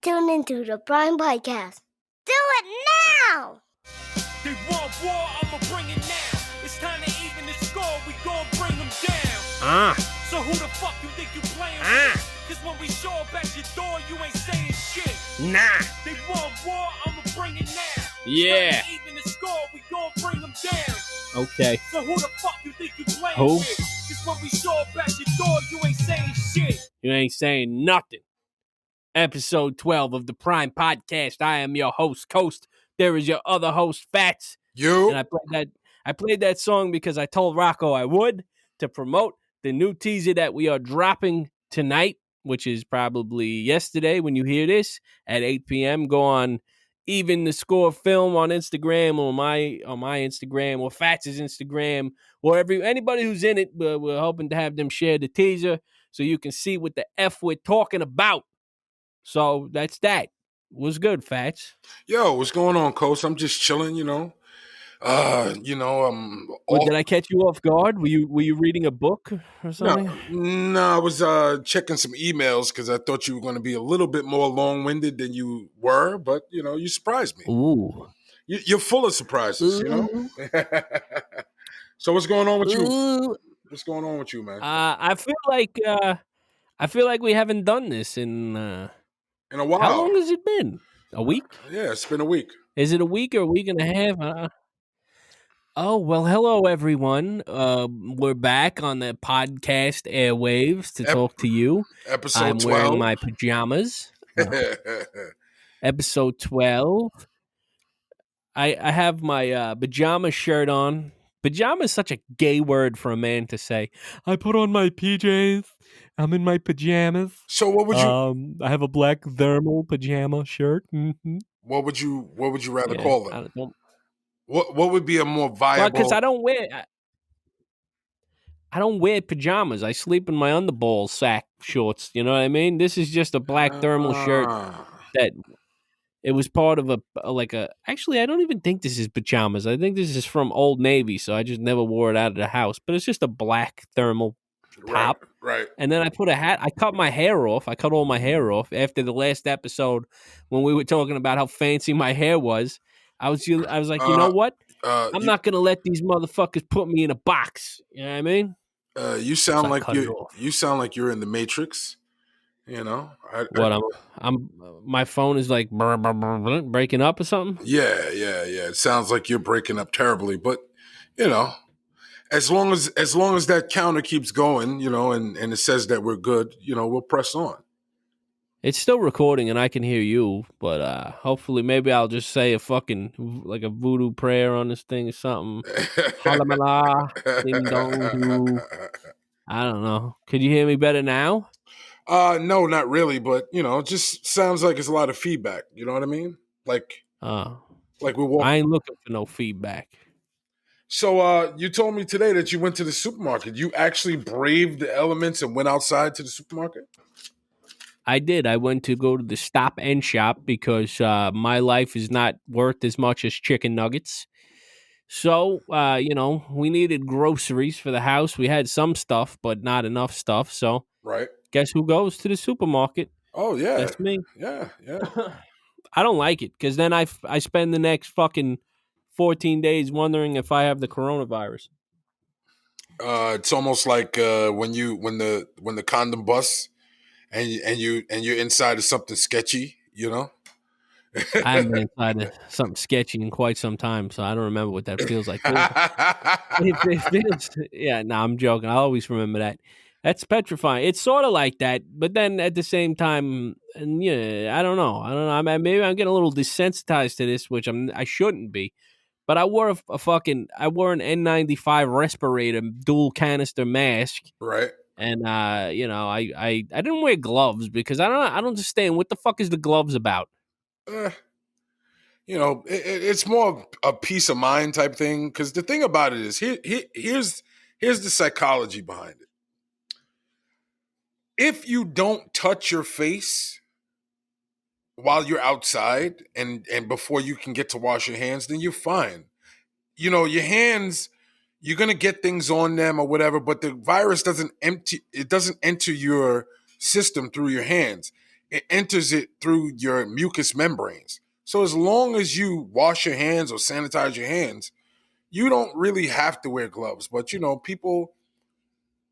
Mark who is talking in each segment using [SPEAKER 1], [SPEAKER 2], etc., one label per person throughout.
[SPEAKER 1] Tune into the Prime Podcast. Do it now!
[SPEAKER 2] They want war, I'ma bring it now. It's time to even the score, we gon' bring them down. So who the fuck you think you playing with? Cause when we show up at your door, you ain't saying shit.
[SPEAKER 3] Nah.
[SPEAKER 2] They want war, I'ma bring it now.
[SPEAKER 3] Yeah.
[SPEAKER 2] It's time to even the score, we gon' bring them down.
[SPEAKER 3] Okay.
[SPEAKER 2] So who the fuck you think you playing
[SPEAKER 3] Who?
[SPEAKER 2] with? Cause when we show up at your door, you ain't saying shit.
[SPEAKER 3] You ain't saying nothing. Episode 12 of the Prime Podcast. I am your host, Coast. There is your other host, Fats.
[SPEAKER 4] You?
[SPEAKER 3] And I played that song because I told Rocco I would to promote the new teaser that we are dropping tonight, which is probably yesterday when you hear this at 8 p.m. Go on Even the Score Film on Instagram or my Instagram or Fats's Instagram or anybody who's in it. We're hoping to have them share the teaser so you can see what the F we're talking about. So that's that. What's good, Fats?
[SPEAKER 4] Yo, what's going on, Coach? I'm just chilling,
[SPEAKER 3] Did I catch you off guard? Were you reading a book or something?
[SPEAKER 4] No, I was checking some emails because I thought you were going to be a little bit more long-winded than you were, but, you surprised me.
[SPEAKER 3] Ooh.
[SPEAKER 4] You're full of surprises, So what's going on with you?
[SPEAKER 3] Ooh.
[SPEAKER 4] What's going on with you, man?
[SPEAKER 3] I feel like we haven't done this in
[SPEAKER 4] In a while.
[SPEAKER 3] How long has it been? A week?
[SPEAKER 4] Yeah, it's been a week.
[SPEAKER 3] Is it a week or a week and a half? Oh, well, hello, everyone. We're back on the podcast airwaves to talk to you.
[SPEAKER 4] Episode
[SPEAKER 3] I'm
[SPEAKER 4] 12.
[SPEAKER 3] wearing my pajamas. Episode 12. I have my pajama shirt on. Pajama is such a gay word for a man to say. I put on my PJs. I'm in my pajamas.
[SPEAKER 4] So what would you?
[SPEAKER 3] I have a black thermal pajama shirt. Mm-hmm.
[SPEAKER 4] What would you rather call them? What would be a more
[SPEAKER 3] Well,
[SPEAKER 4] viable?
[SPEAKER 3] because I don't wear pajamas. I sleep in my underball sack shorts. You know what I mean? This is just a black thermal shirt that it was part of actually, I don't even think this is pajamas. I think this is from Old Navy, so I just never wore it out of the house. But it's just a black thermal top.
[SPEAKER 4] Right.
[SPEAKER 3] And then I put a hat. I cut my hair off. I cut all my hair off after the last episode when we were talking about how fancy my hair was. I was like, you know what? I'm not gonna let these motherfuckers put me in a box. You know what I mean?
[SPEAKER 4] You sound like you sound like you're in the Matrix.
[SPEAKER 3] My phone is like breaking up or something.
[SPEAKER 4] Yeah. It sounds like you're breaking up terribly, but as long as that counter keeps going, and it says that we're good, we'll press on.
[SPEAKER 3] It's still recording and I can hear you, but hopefully maybe I'll just say a fucking like a voodoo prayer on this thing or something. Halamala, ding dong doo. I don't know. Could you hear me better now?
[SPEAKER 4] No, not really, but it just sounds like it's a lot of feedback. You know what I mean? Like we're walking.
[SPEAKER 3] I ain't looking for no feedback.
[SPEAKER 4] So you told me today that you went to the supermarket. You actually braved the elements and went outside to the supermarket?
[SPEAKER 3] I did. I went to go to the Stop and Shop because my life is not worth as much as chicken nuggets. So, we needed groceries for the house. We had some stuff, but not enough stuff. So,
[SPEAKER 4] right.
[SPEAKER 3] Guess who goes to the supermarket?
[SPEAKER 4] Oh, yeah.
[SPEAKER 3] That's me.
[SPEAKER 4] Yeah.
[SPEAKER 3] I don't like it because then I spend the next fucking 14 days wondering if I have the coronavirus.
[SPEAKER 4] It's almost like when the condom busts and you're inside of something sketchy,
[SPEAKER 3] I haven't been inside of something sketchy in quite some time, so I don't remember what that feels like. I'm joking. I always remember that. That's petrifying. It's sort of like that, but then at the same time, and I don't know. Maybe I'm getting a little desensitized to this, which I shouldn't be. But I wore an N95 respirator, dual canister mask,
[SPEAKER 4] right?
[SPEAKER 3] And I didn't wear gloves because I don't understand what the fuck is the gloves about.
[SPEAKER 4] It's more a peace of mind type thing. Because the thing about it is, here's the psychology behind it. If you don't touch your face while you're outside and before you can get to wash your hands, then you're fine. Your hands, you're going to get things on them or whatever, but the virus doesn't enter your system through your hands. it enters it through your mucous membranes. So as long as you wash your hands or sanitize your hands, you don't really have to wear gloves. But people,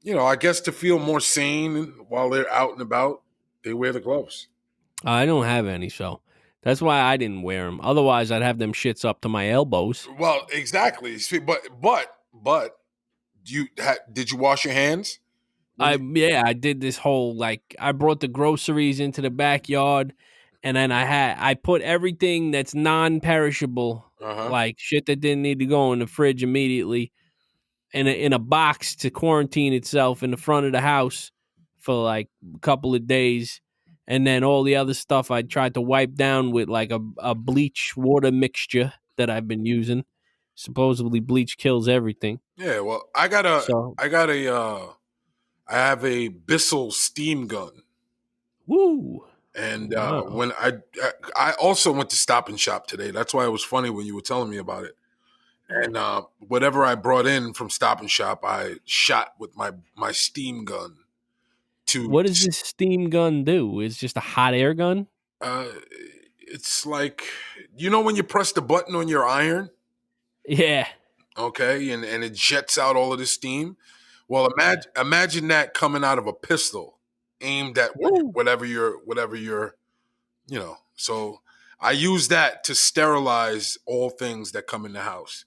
[SPEAKER 4] I guess to feel more sane while they're out and about, they wear the gloves.
[SPEAKER 3] I don't have any, so that's why I didn't wear them. Otherwise, I'd have them shits up to my elbows.
[SPEAKER 4] Well, exactly. See, but did you wash your hands?
[SPEAKER 3] I did this whole I brought the groceries into the backyard, and then I put everything that's non-perishable,
[SPEAKER 4] Uh-huh.
[SPEAKER 3] like shit that didn't need to go in the fridge immediately, in a box to quarantine itself in the front of the house for like a couple of days. And then all the other stuff I tried to wipe down with like a bleach water mixture that I've been using. Supposedly bleach kills everything.
[SPEAKER 4] Yeah, well,
[SPEAKER 3] So,
[SPEAKER 4] I have a Bissell steam gun.
[SPEAKER 3] woo.
[SPEAKER 4] And
[SPEAKER 3] Wow.
[SPEAKER 4] when I also went to Stop and Shop today. That's why it was funny when you were telling me about it. And whatever I brought in from Stop and Shop, I shot with my steam gun.
[SPEAKER 3] What does this steam gun do? It's just a hot air gun?
[SPEAKER 4] Uh, it's like when you press the button on your iron,
[SPEAKER 3] Yeah.
[SPEAKER 4] okay, and it jets out all of the steam. Well, imagine that coming out of a pistol aimed at
[SPEAKER 3] Woo.
[SPEAKER 4] whatever you're, So I use that to sterilize all things that come in the house.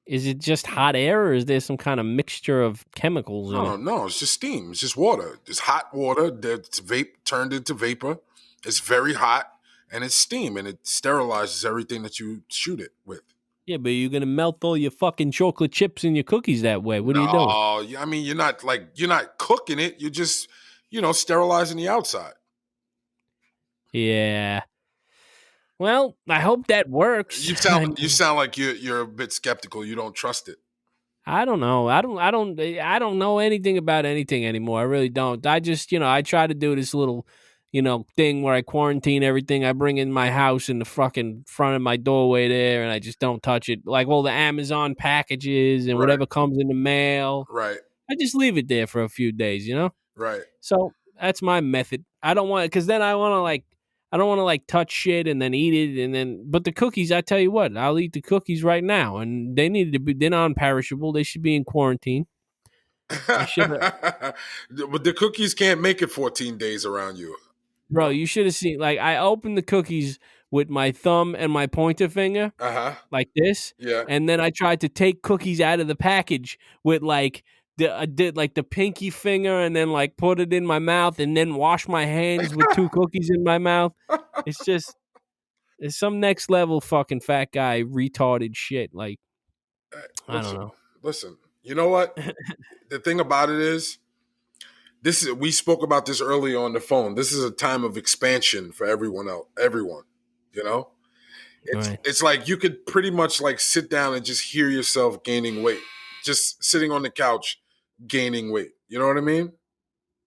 [SPEAKER 3] Is it just hot air, or is there some kind of mixture of chemicals in it?
[SPEAKER 4] No, it's just steam. It's just water. It's hot water that's turned into vapor. It's very hot, and it's steam, and it sterilizes everything that you shoot it with.
[SPEAKER 3] Yeah, but you're gonna melt all your fucking chocolate chips and your cookies that way. What are you doing?
[SPEAKER 4] No, I mean you're not cooking it. You're just sterilizing the outside.
[SPEAKER 3] Yeah. Well, I hope that works.
[SPEAKER 4] You sound like you're a bit skeptical. You don't trust it.
[SPEAKER 3] I don't know. I don't know anything about anything anymore. I really don't. I just, I try to do this little, thing where I quarantine everything I bring in my house in the fucking front of my doorway there, and I just don't touch it. Like all the Amazon packages and
[SPEAKER 4] Right,
[SPEAKER 3] whatever comes in the mail.
[SPEAKER 4] right,
[SPEAKER 3] I just leave it there for a few days.
[SPEAKER 4] right.
[SPEAKER 3] So that's my method. I don't want, because then I don't want to touch shit and then eat it but the cookies, I tell you what, I'll eat the cookies right now, and they're non-perishable. They should be in quarantine. I should have,
[SPEAKER 4] But the cookies can't make it 14 days around you.
[SPEAKER 3] bro. You should have seen. Like I opened the cookies with my thumb and my pointer finger,
[SPEAKER 4] Uh-huh.
[SPEAKER 3] like this,
[SPEAKER 4] Yeah.
[SPEAKER 3] and then I tried to take cookies out of the package with I did like the pinky finger, and then put it in my mouth, and then wash my hands with two cookies in my mouth. It's just it's some next level fucking fat guy retarded shit. Like I don't
[SPEAKER 4] Listen,
[SPEAKER 3] know.
[SPEAKER 4] listen. You know what? The thing about it is, we spoke about this earlier on the phone. This is a time of expansion for everyone else. Everyone, you know?
[SPEAKER 3] Right.
[SPEAKER 4] It's like you could pretty much sit down and just hear yourself gaining weight. Just sitting on the couch gaining weight. You know what I mean?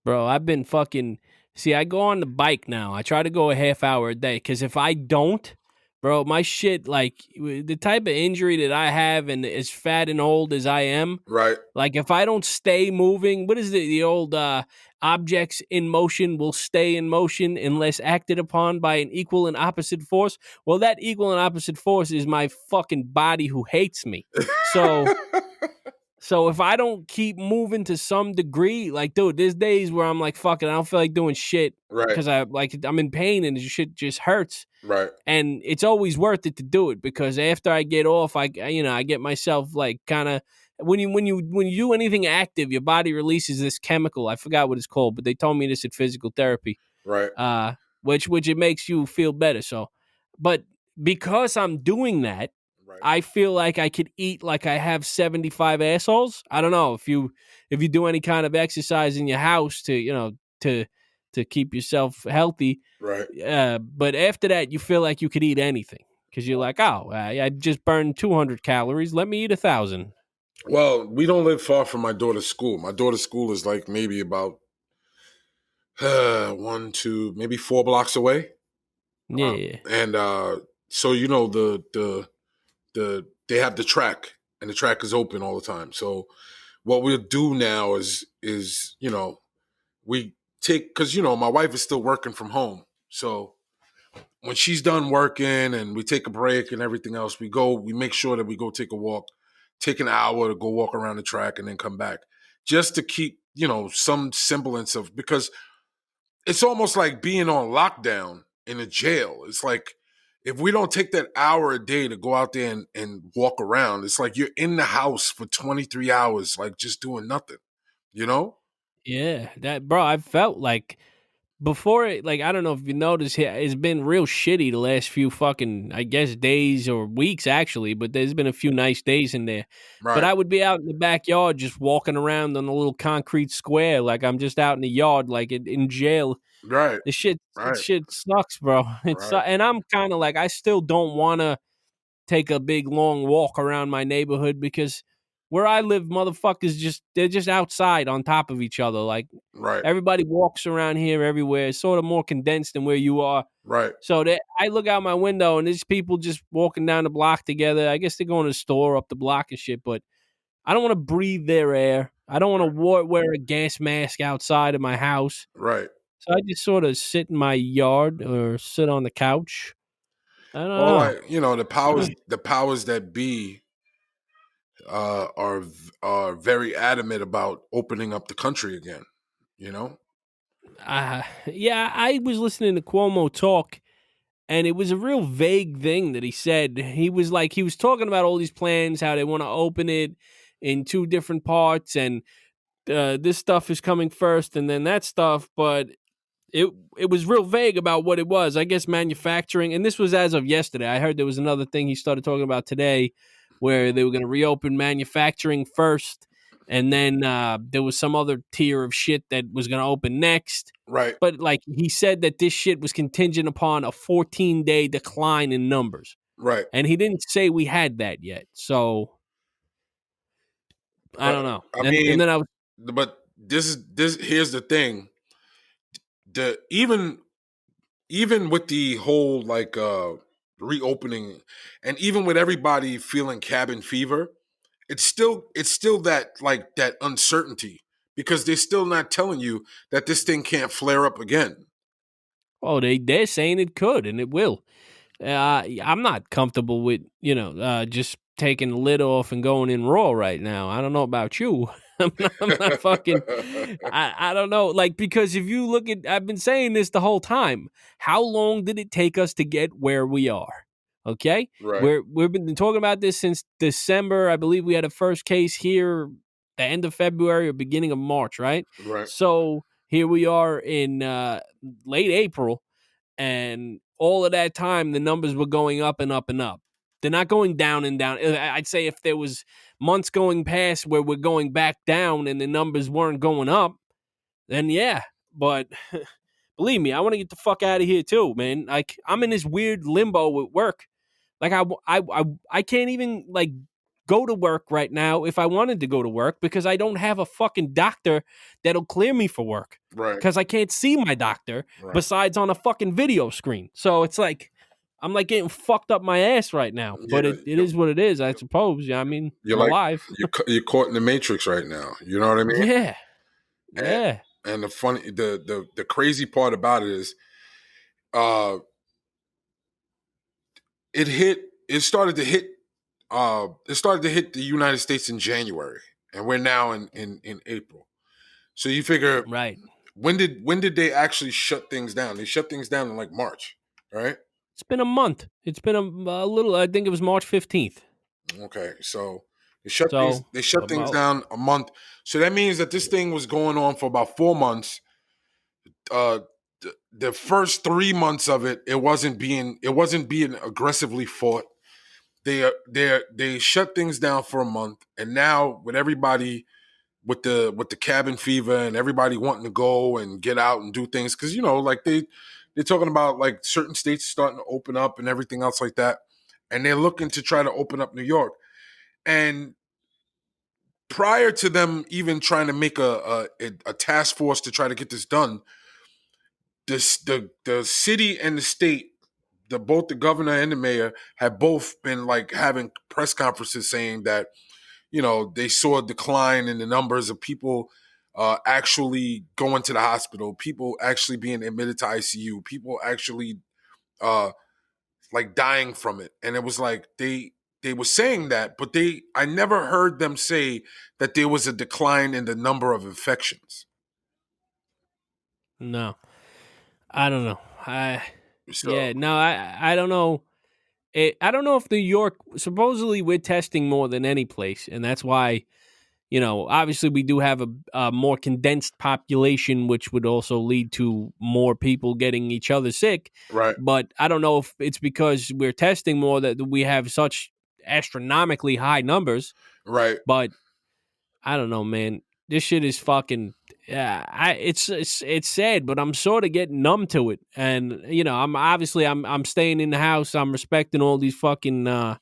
[SPEAKER 3] Bro, I've been fucking. See, I go on the bike now. I try to go a half hour a day, because if I don't, bro, my shit, the type of injury that I have, and as fat and old as I am,
[SPEAKER 4] Right.
[SPEAKER 3] if I don't stay moving, what is the old objects in motion will stay in motion unless acted upon by an equal and opposite force? Well, that equal and opposite force is my fucking body who hates me. So if I don't keep moving to some degree, dude, there's days where I'm like, fuck it, I don't feel like doing shit
[SPEAKER 4] Right.
[SPEAKER 3] because I'm in pain and the shit just hurts.
[SPEAKER 4] Right.
[SPEAKER 3] And it's always worth it to do it, because after I get off, I get myself kind of, when you do anything active, your body releases this chemical. I forgot what it's called, but they told me this at physical therapy.
[SPEAKER 4] Right.
[SPEAKER 3] Which it makes you feel better. So, but because I'm doing that,
[SPEAKER 4] Right.
[SPEAKER 3] I feel like I could eat like I have 75 assholes. I don't know if you do any kind of exercise in your house to keep yourself healthy.
[SPEAKER 4] Right.
[SPEAKER 3] But after that, you feel like you could eat anything, because you're like, oh, I just burned 200 calories. Let me eat 1,000.
[SPEAKER 4] Well, we don't live far from my daughter's school. My daughter's school is maybe about 1, 2, maybe 4 blocks away.
[SPEAKER 3] Yeah.
[SPEAKER 4] And so they have the track, and the track is open all the time. So what we'll do now is we because my wife is still working from home, so when she's done working and we take a break and everything else, we make sure that we go take a walk, take an hour to go walk around the track and then come back, just to keep some semblance of, because it's almost like being on lockdown in a jail. It's like if we don't take that hour a day to go out there and walk around, it's like you're in the house for 23 hours, like just doing nothing, you know?
[SPEAKER 3] Yeah, that bro, I felt like before it, like, I don't know if you noticed, it's been real shitty the last few fucking, I guess, days or weeks actually, but there's been a few nice days in there. But
[SPEAKER 4] Right,
[SPEAKER 3] I would be out in the backyard just walking around on a little concrete square, like I'm just out in the yard, like in jail.
[SPEAKER 4] right,
[SPEAKER 3] It
[SPEAKER 4] right,
[SPEAKER 3] shit sucks, bro.
[SPEAKER 4] right,
[SPEAKER 3] And I'm kind of like, I still don't want to take a big long walk around my neighborhood because where I live, motherfuckers they're just outside on top of each other. Like
[SPEAKER 4] right,
[SPEAKER 3] everybody walks around here everywhere. It's sort of more condensed than where you are.
[SPEAKER 4] right,
[SPEAKER 3] So I look out my window and there's people just walking down the block together. I guess they're going to the store up the block and shit, but I don't want to breathe their air. I don't want to wear a gas mask outside of my house.
[SPEAKER 4] right.
[SPEAKER 3] So I just sort of sit in my yard or sit on the couch. I don't
[SPEAKER 4] Well,
[SPEAKER 3] know.
[SPEAKER 4] the powers that be are very adamant about opening up the country again. You know,
[SPEAKER 3] Yeah, I was listening to Cuomo talk, and it was a real vague thing that he said. He was talking about all these plans, how they want to open it in two different parts, and this stuff is coming first, and then that stuff. But it was real vague about what it was. I guess manufacturing, and this was as of yesterday. I heard there was another thing he started talking about today, where they were going to reopen manufacturing first, and then there was some other tier of shit that was going to open next.
[SPEAKER 4] right,
[SPEAKER 3] But like he said that this shit was contingent upon a 14-day decline in numbers,
[SPEAKER 4] right.
[SPEAKER 3] and he didn't say we had that yet. So I
[SPEAKER 4] Uh,
[SPEAKER 3] don't know.
[SPEAKER 4] I
[SPEAKER 3] And
[SPEAKER 4] mean,
[SPEAKER 3] then I was
[SPEAKER 4] but this. Here's the thing: the even with the whole like reopening, and even with everybody feeling cabin fever, it's still that like that uncertainty because they're still not telling you that this thing can't flare up again.
[SPEAKER 3] they're saying it could and it will. I'm not comfortable with just taking the lid off and going in raw right now. I don't know about you. I'm not fucking. I don't know. Like because if you look at, I've been saying this the whole time. How long did it take us to get where we are? Okay,
[SPEAKER 4] Right,
[SPEAKER 3] we've been talking about this since December. I believe we had a first case here, the end of February or beginning of March, right?
[SPEAKER 4] right,
[SPEAKER 3] So here we are in late April and all of that time the numbers were going up and up and up. They're not going down and down. I'd say if there was months going past where we're going back down and the numbers weren't going up, then yeah. But believe me, I want to get the fuck out of here too, man. Like I'm in this weird limbo with work. Like I can't even like go to work right now if I wanted to go to work because I don't have a fucking doctor that'll clear me for work
[SPEAKER 4] right,
[SPEAKER 3] because I can't see my doctor
[SPEAKER 4] right.
[SPEAKER 3] besides on a fucking video screen. So it's like I'm like getting fucked up my ass right now. But
[SPEAKER 4] Yeah,
[SPEAKER 3] it is what it is, I suppose. Yeah, I mean,
[SPEAKER 4] you're
[SPEAKER 3] I'm
[SPEAKER 4] like
[SPEAKER 3] alive.
[SPEAKER 4] you're caught in the matrix right now. You know what I mean?
[SPEAKER 3] Yeah.
[SPEAKER 4] And,
[SPEAKER 3] Yeah.
[SPEAKER 4] and the crazy part about it is, uh, it hit. It started to hit. It started to hit the United States in January, and we're now in April. So you figure
[SPEAKER 3] Right.
[SPEAKER 4] when did they actually shut things down? They shut things down in like March, right?
[SPEAKER 3] It's been a month. It's been a little, I think it was March 15th.
[SPEAKER 4] Okay, so they shut things
[SPEAKER 3] About
[SPEAKER 4] down a month. So that means that this thing was going on for about 4 months. Uh, the first 3 months of it wasn't being aggressively fought. They shut things down for a month, and now with everybody with the cabin fever and everybody wanting to go and get out and do things because like they're talking about like certain states starting to open up and everything else like that, and they're looking to try to open up New York. And prior to them even trying to make a task force to try to get this done, the city and the state, both the governor and the mayor have both been like having press conferences saying that they saw a decline in the numbers of people actually going to the hospital, people actually being admitted to ICU, people actually like dying from it. And it was like they were saying that, but I never heard them say that there was a decline in the number of infections.
[SPEAKER 3] No, I don't know.
[SPEAKER 4] So
[SPEAKER 3] I don't know. I don't know if New York, supposedly we're testing more than any place, and that's why, obviously we do have a more condensed population, which would also lead to more people getting each other sick.
[SPEAKER 4] right,
[SPEAKER 3] But I don't know if it's because we're testing more that we have such astronomically high numbers.
[SPEAKER 4] right,
[SPEAKER 3] But I don't know, man. This shit is fucking. Yeah, it's sad, but I'm sort of getting numb to it, and I'm staying in the house. I'm respecting all these fucking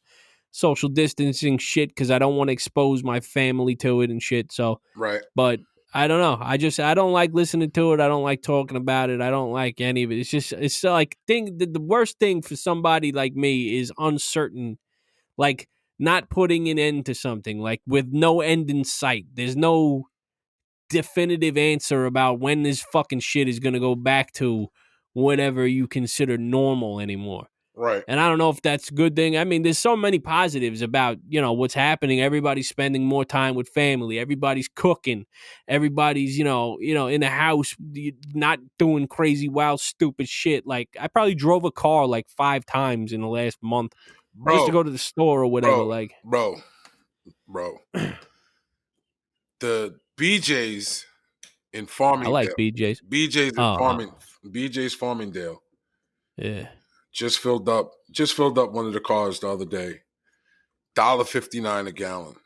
[SPEAKER 3] social distancing shit because I don't want to expose my family to it and shit. So,
[SPEAKER 4] right,
[SPEAKER 3] but I don't know. I don't like listening to it. I don't like talking about it. I don't like any of it. It's like the worst thing for somebody like me is uncertain, like not putting an end to something, like with no end in sight. There's no definitive answer about when this fucking shit is going to go back to whatever you consider normal anymore.
[SPEAKER 4] right.
[SPEAKER 3] And I don't know if that's a good thing. I mean, there's so many positives about, what's happening. Everybody's spending more time with family. Everybody's cooking. Everybody's, in the house, not doing crazy, wild, stupid shit. Like, I probably drove a car like 5 times in the last month just to
[SPEAKER 4] Bro,
[SPEAKER 3] go to the store or whatever.
[SPEAKER 4] bro,
[SPEAKER 3] Like,
[SPEAKER 4] bro. The BJ's in
[SPEAKER 3] I like
[SPEAKER 4] Farmingdale.
[SPEAKER 3] BJ's.
[SPEAKER 4] BJ's in
[SPEAKER 3] Oh,
[SPEAKER 4] BJ's Farmingdale
[SPEAKER 3] yeah.
[SPEAKER 4] just filled up one of the cars the other day. $1.59 a gallon.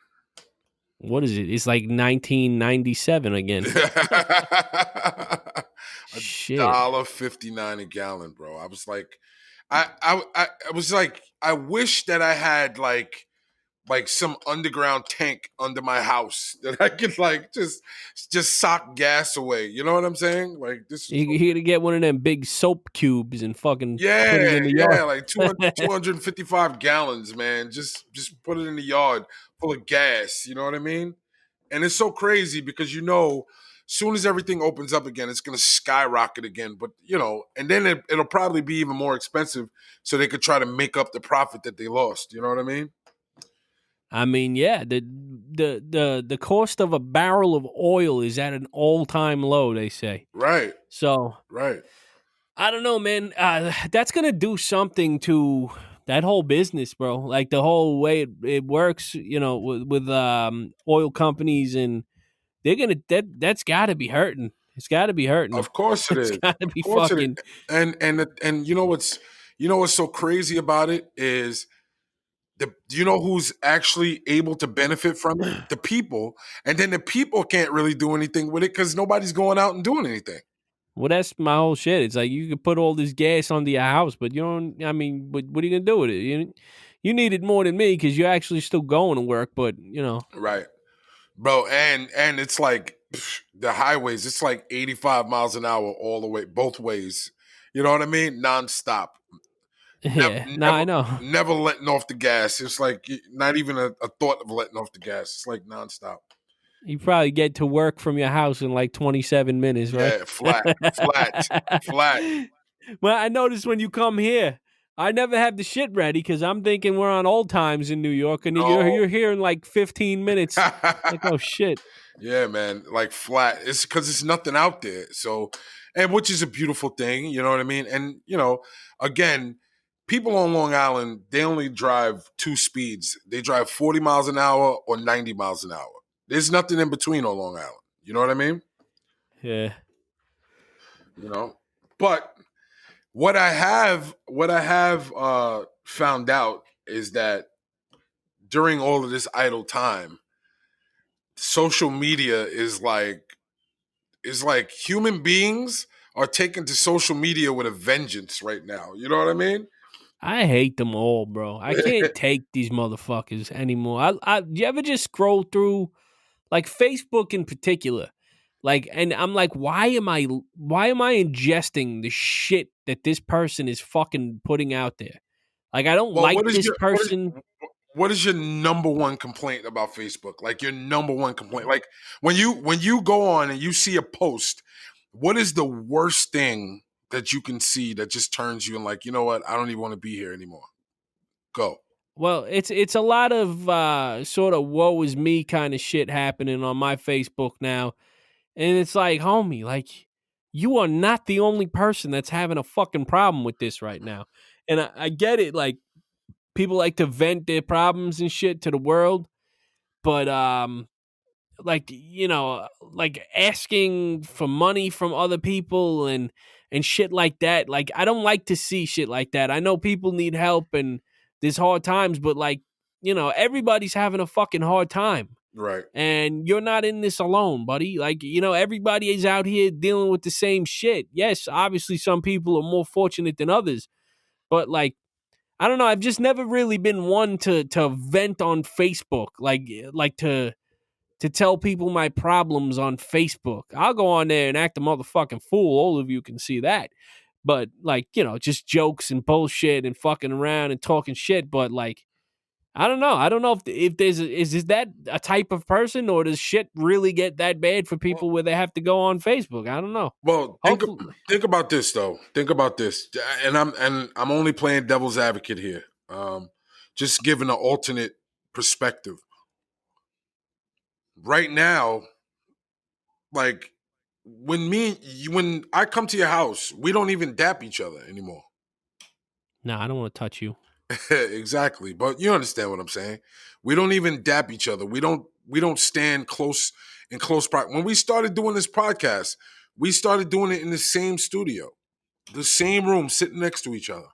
[SPEAKER 3] What is it? It's like 1997 again. Shit.
[SPEAKER 4] $1.59 a gallon, bro. I was like, I was like, I wish that I had like some underground tank under my house that I could like just sock gas away. You know what I'm saying? Like this is
[SPEAKER 3] You got to get one of them big soap cubes and fucking put it in the
[SPEAKER 4] yeah,
[SPEAKER 3] yard.
[SPEAKER 4] like 255 gallons, man. Just put it in the yard full of gas. You know what I mean? And it's so crazy because soon as everything opens up again, it's going to skyrocket again. But and then it'll probably be even more expensive, so they could try to make up the profit that they lost. You know what I mean?
[SPEAKER 3] I mean, yeah, the cost of a barrel of oil is at an all-time low, they say.
[SPEAKER 4] Right.
[SPEAKER 3] So,
[SPEAKER 4] Right.
[SPEAKER 3] I don't know, man. That's going to do something to that whole business, bro. Like the whole way it works, with oil companies, and they're going to that's got to be hurting. It's got to be hurting.
[SPEAKER 4] Of course it
[SPEAKER 3] It's
[SPEAKER 4] is.
[SPEAKER 3] got to
[SPEAKER 4] Of
[SPEAKER 3] be
[SPEAKER 4] course it is.
[SPEAKER 3] fucking.
[SPEAKER 4] And what's so crazy about it is who's actually able to benefit from it? The people. And then the people can't really do anything with it because nobody's going out and doing anything.
[SPEAKER 3] Well, that's my whole shit. It's like you can put all this gas onto your house, but you don't. I mean, what are you gonna do with it? You need it more than me because you're actually still going to work. But
[SPEAKER 4] Right. Bro, and it's like the highways, it's like 85 miles an hour all the way, both ways. You know what I mean? Nonstop.
[SPEAKER 3] yeah, no, I know.
[SPEAKER 4] Never letting off the gas. It's like not even a thought of letting off the gas. It's like nonstop.
[SPEAKER 3] You probably get to work from your house in like 27 minutes, right?
[SPEAKER 4] Yeah, flat.
[SPEAKER 3] Well, I noticed when you come here, I never have the shit ready because I'm thinking we're on old times in New York, and you're here in like 15 minutes. Like, oh shit.
[SPEAKER 4] Yeah, man, like flat. It's because there's nothing out there. So, and which is a beautiful thing, you know what I mean? And again, people on Long Island, they only drive 2 speeds. They drive 40 miles an hour or 90 miles an hour. There's nothing in between on Long Island. You know what I mean?
[SPEAKER 3] Yeah.
[SPEAKER 4] But what I have found out is that during all of this idle time, social media is like human beings are taken to social media with a vengeance right now. You know what I mean?
[SPEAKER 3] I hate them all, bro. I can't take these motherfuckers anymore. You ever just scroll through, like Facebook in particular, like, and I'm like, why am I ingesting the shit that this person is fucking putting out there? Like, I don't
[SPEAKER 4] Well,
[SPEAKER 3] like this person.
[SPEAKER 4] what is your number one complaint about Facebook? Like your number one complaint? Like when you go on and you see a post, what is the worst thing that you can see that just turns you and like, you know what? I don't even want to be here anymore. Go.
[SPEAKER 3] Well, it's a lot of sort of woe is me kind of shit happening on my Facebook now. And it's like, homie, like you are not the only person that's having a fucking problem with this right now. And I get it, like people like to vent their problems and shit to the world, but like like asking for money from other people and shit like that. Like I don't like to see shit like that. I know people need help and there's hard times, but like everybody's having a fucking hard time.
[SPEAKER 4] Right.
[SPEAKER 3] And you're not in this alone, buddy. Like, everybody is out here dealing with the same shit. Yes, obviously some people are more fortunate than others, but like I don't know, I've just never really been one to vent on Facebook, like to tell people my problems on Facebook. I'll go on there and act a motherfucking fool. All of you can see that. But like, just jokes and bullshit and fucking around and talking shit, but like I don't know. I don't know if there's is that a type of person, or does shit really get that bad for people where they have to go on Facebook? I don't know.
[SPEAKER 4] Well,
[SPEAKER 3] Hopefully.
[SPEAKER 4] think about this though. Think about this, and I'm only playing devil's advocate here. Just giving an alternate perspective. Right now, like when I come to your house, we don't even dap each other anymore.
[SPEAKER 3] No, I don't want to touch you.
[SPEAKER 4] Exactly, but you understand what I'm saying. We don't even dap each other. We don't stand close in close proximity. When we started doing this podcast, we started doing it in the same studio, the same room, sitting next to each other.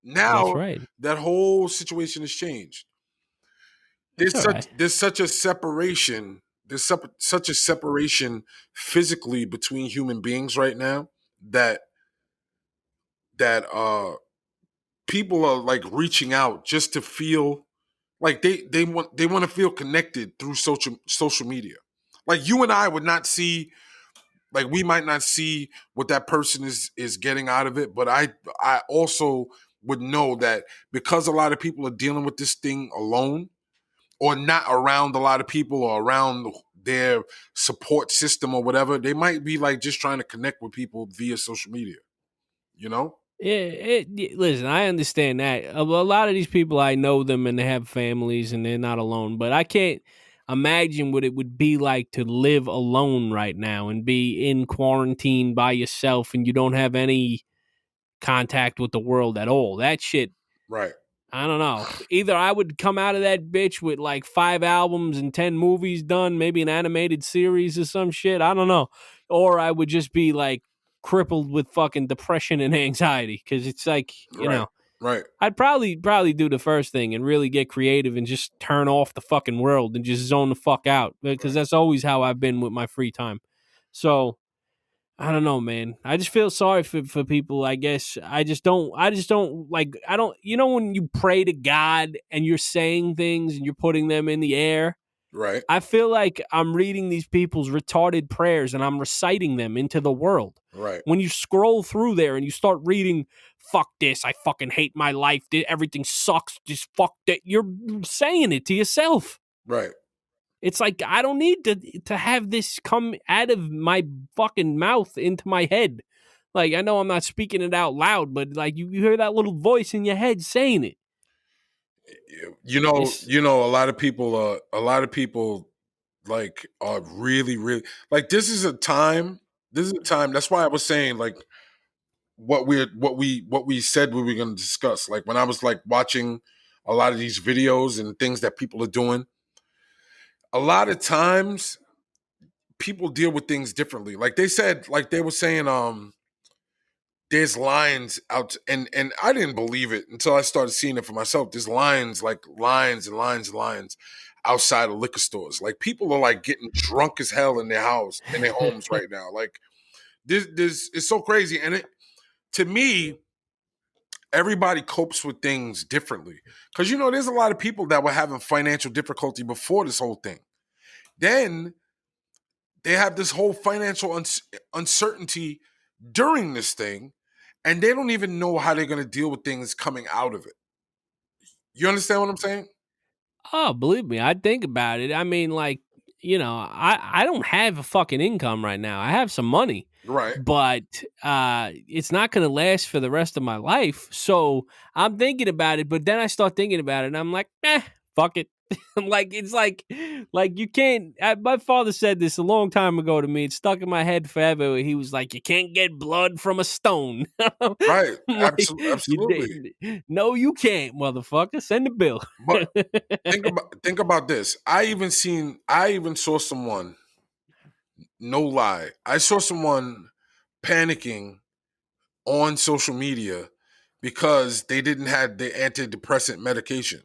[SPEAKER 3] That's
[SPEAKER 4] Now
[SPEAKER 3] right.
[SPEAKER 4] that whole situation has changed.
[SPEAKER 3] That's all right.
[SPEAKER 4] There's such a separation. Such a separation physically between human beings right now that people are like reaching out just to feel like they want to feel connected through social media. Like you and I would not see, like we might not see what that person is getting out of it, but I also would know that because a lot of people are dealing with this thing alone or not around a lot of people or around their support system or whatever, they might be like just trying to connect with people via social media, you know?
[SPEAKER 3] Listen, I understand that. A lot of these people, I know them and they have families and they're not alone. But I can't imagine what it would be like to live alone right now and be in quarantine by yourself and you don't have any contact with the world at all. That shit,
[SPEAKER 4] Right.
[SPEAKER 3] I don't know. Either I would come out of that bitch with like 5 albums and 10 movies done, maybe an animated series or some shit. I don't know. Or I would just be like crippled with fucking depression and anxiety because it's like,
[SPEAKER 4] Right.
[SPEAKER 3] I'd probably do the first thing and really get creative and just turn off the fucking world and just zone the fuck out because that's always how I've been with my free time. So I don't know, man. I just feel sorry for people. I guess I just don't like, I don't, when you pray to God and you're saying things and you're putting them in the air,
[SPEAKER 4] Right.
[SPEAKER 3] I feel like I'm reading these people's retarded prayers and I'm reciting them into the world.
[SPEAKER 4] Right.
[SPEAKER 3] When you scroll through there and you start reading, fuck this, I fucking hate my life, everything sucks, just fuck that, you're saying it to yourself.
[SPEAKER 4] Right.
[SPEAKER 3] It's like, I don't need to have this come out of my fucking mouth into my head. Like, I know I'm not speaking it out loud, but like you hear that little voice in your head saying it.
[SPEAKER 4] A lot of people like are really, really like this is a time. That's why I was saying like what we said we were going to discuss. Like when I was like watching a lot of these videos and things that people are doing, a lot of times people deal with things differently. Like they said, like they were saying, there's lines out, and I didn't believe it until I started seeing it for myself. There's lines and lines outside of liquor stores. Like people are like getting drunk as hell in their homes right now. Like this it's so crazy, and it to me. Everybody copes with things differently. Because, there's a lot of people that were having financial difficulty before this whole thing. Then they have this whole financial uncertainty during this thing, and they don't even know how they're going to deal with things coming out of it. You understand what I'm saying?
[SPEAKER 3] Oh, believe me, I think about it. I mean, like, I don't have a fucking income right now. I have some money,
[SPEAKER 4] Right.
[SPEAKER 3] but it's not going to last for the rest of my life. So I'm thinking about it, but then I start thinking about it, and I'm like, fuck it. Like it's like you can't. My father said this a long time ago to me. It's stuck in my head forever. He was like, "You can't get blood from a stone." I'm
[SPEAKER 4] Right.
[SPEAKER 3] like, you
[SPEAKER 4] Absolutely.
[SPEAKER 3] did. No, you can't, motherfucker. Send the bill.
[SPEAKER 4] But think about this. I even saw someone, no lie. I saw someone panicking on social media because they didn't have the antidepressant medication.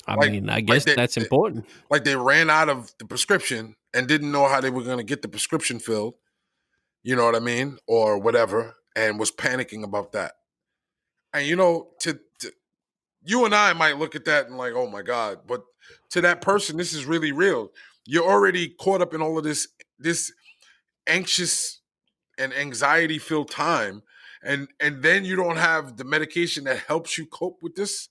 [SPEAKER 3] I
[SPEAKER 4] Like
[SPEAKER 3] mean, I
[SPEAKER 4] like
[SPEAKER 3] guess that's important.
[SPEAKER 4] like they ran out of the prescription and didn't know how they were going to get the prescription filled. You know what I mean? Or whatever, and was panicking about that. And to you and I might look at that and like, oh my God, but to that person, this is really real. You're already caught up in all of this anxious and anxiety filled time, and then you don't have the medication that helps you cope with this.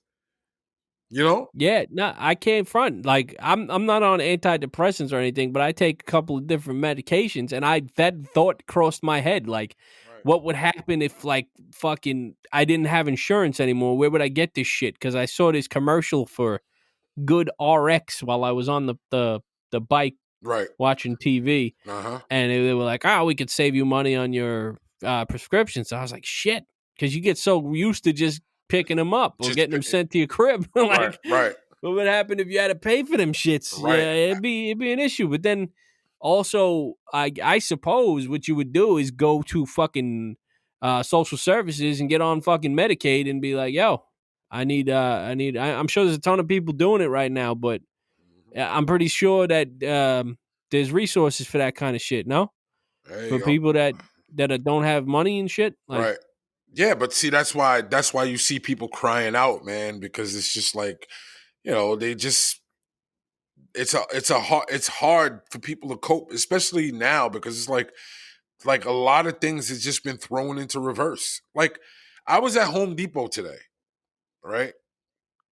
[SPEAKER 4] You know?
[SPEAKER 3] Yeah, no, I can't front. Like I'm not on antidepressants or anything, but I take a couple of different medications, and that thought crossed my head. Like,
[SPEAKER 4] Right.
[SPEAKER 3] what would happen if like fucking I didn't have insurance anymore? Where would I get this shit? Because I saw this commercial for Good RX while I was on the bike
[SPEAKER 4] Right.
[SPEAKER 3] watching TV,
[SPEAKER 4] Uh huh.
[SPEAKER 3] and they were like, "Oh, we could save you money on your prescriptions." So I was like, "Shit," because you get so used to just picking them up or
[SPEAKER 4] Just
[SPEAKER 3] getting them sent to your crib.
[SPEAKER 4] right.
[SPEAKER 3] Like,
[SPEAKER 4] Right.
[SPEAKER 3] what would happen if you had to pay for them shits?
[SPEAKER 4] Right.
[SPEAKER 3] Yeah, it'd be an issue. But then also, I suppose what you would do is go to fucking social services and get on fucking Medicaid and be like, "Yo, I'm sure there's a ton of people doing it right now, but I'm pretty sure that there's resources for that kind of shit. No,
[SPEAKER 4] There
[SPEAKER 3] for
[SPEAKER 4] you go.
[SPEAKER 3] people that don't have money and shit. Like,
[SPEAKER 4] Right. Yeah, but see, that's why you see people crying out, man, because it's just like, they just it's hard for people to cope, especially now because it's like a lot of things has just been thrown into reverse. Like I was at Home Depot today, right?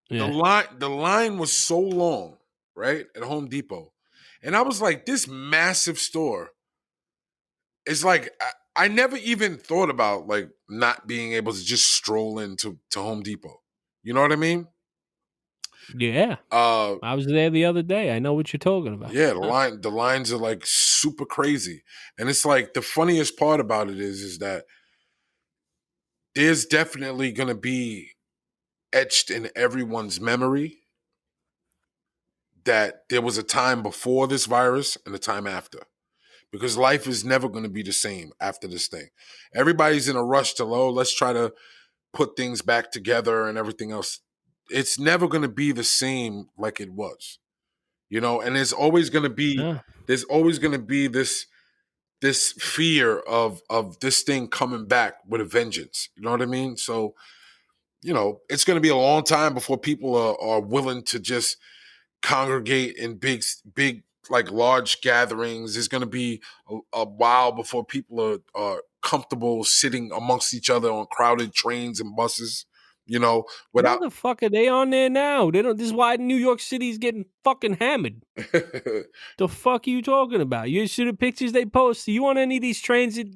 [SPEAKER 4] The
[SPEAKER 3] yeah,
[SPEAKER 4] line was so long, right, at Home Depot. And I was like, this massive store is like I never even thought about like not being able to just stroll into Home Depot. You know what I mean?
[SPEAKER 3] yeah.
[SPEAKER 4] Uh
[SPEAKER 3] I was there the other day. I know what you're talking about.
[SPEAKER 4] yeah, the lines are like super crazy. And it's like the funniest part about it is that there's definitely gonna be etched in everyone's memory that there was a time before this virus and a time after. Because life is never going to be the same after this thing. Everybody's in a rush to, let's try to put things back together and everything else. It's never going to be the same like it was, and
[SPEAKER 3] Yeah.
[SPEAKER 4] there's always going to be this fear of this thing coming back with a vengeance. You know what I mean? So, it's going to be a long time before people are willing to just congregate in big like large gatherings. There's going to be a while before people are comfortable sitting amongst each other on crowded trains and buses,
[SPEAKER 3] Where
[SPEAKER 4] without
[SPEAKER 3] the fuck are they on there now? They don't. This is why New York City's getting fucking hammered. The fuck are you talking about? You see the pictures they post? You on any of these transit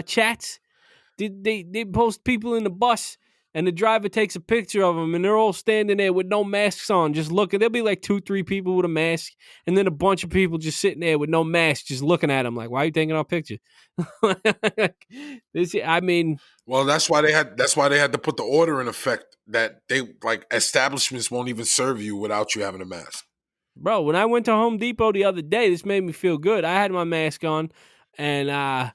[SPEAKER 3] chats? They post people in the bus and the driver takes a picture of them and they're all standing there with no masks on, just looking. There'll be like 2-3 people with a mask and then a bunch of people just sitting there with no mask, just looking at them like, why are you taking our picture? I mean,
[SPEAKER 4] well, that's why they had to put the order in effect that they like establishments won't even serve you without you having a mask.
[SPEAKER 3] bro, when I went to Home Depot the other day, this made me feel good. I had my mask on and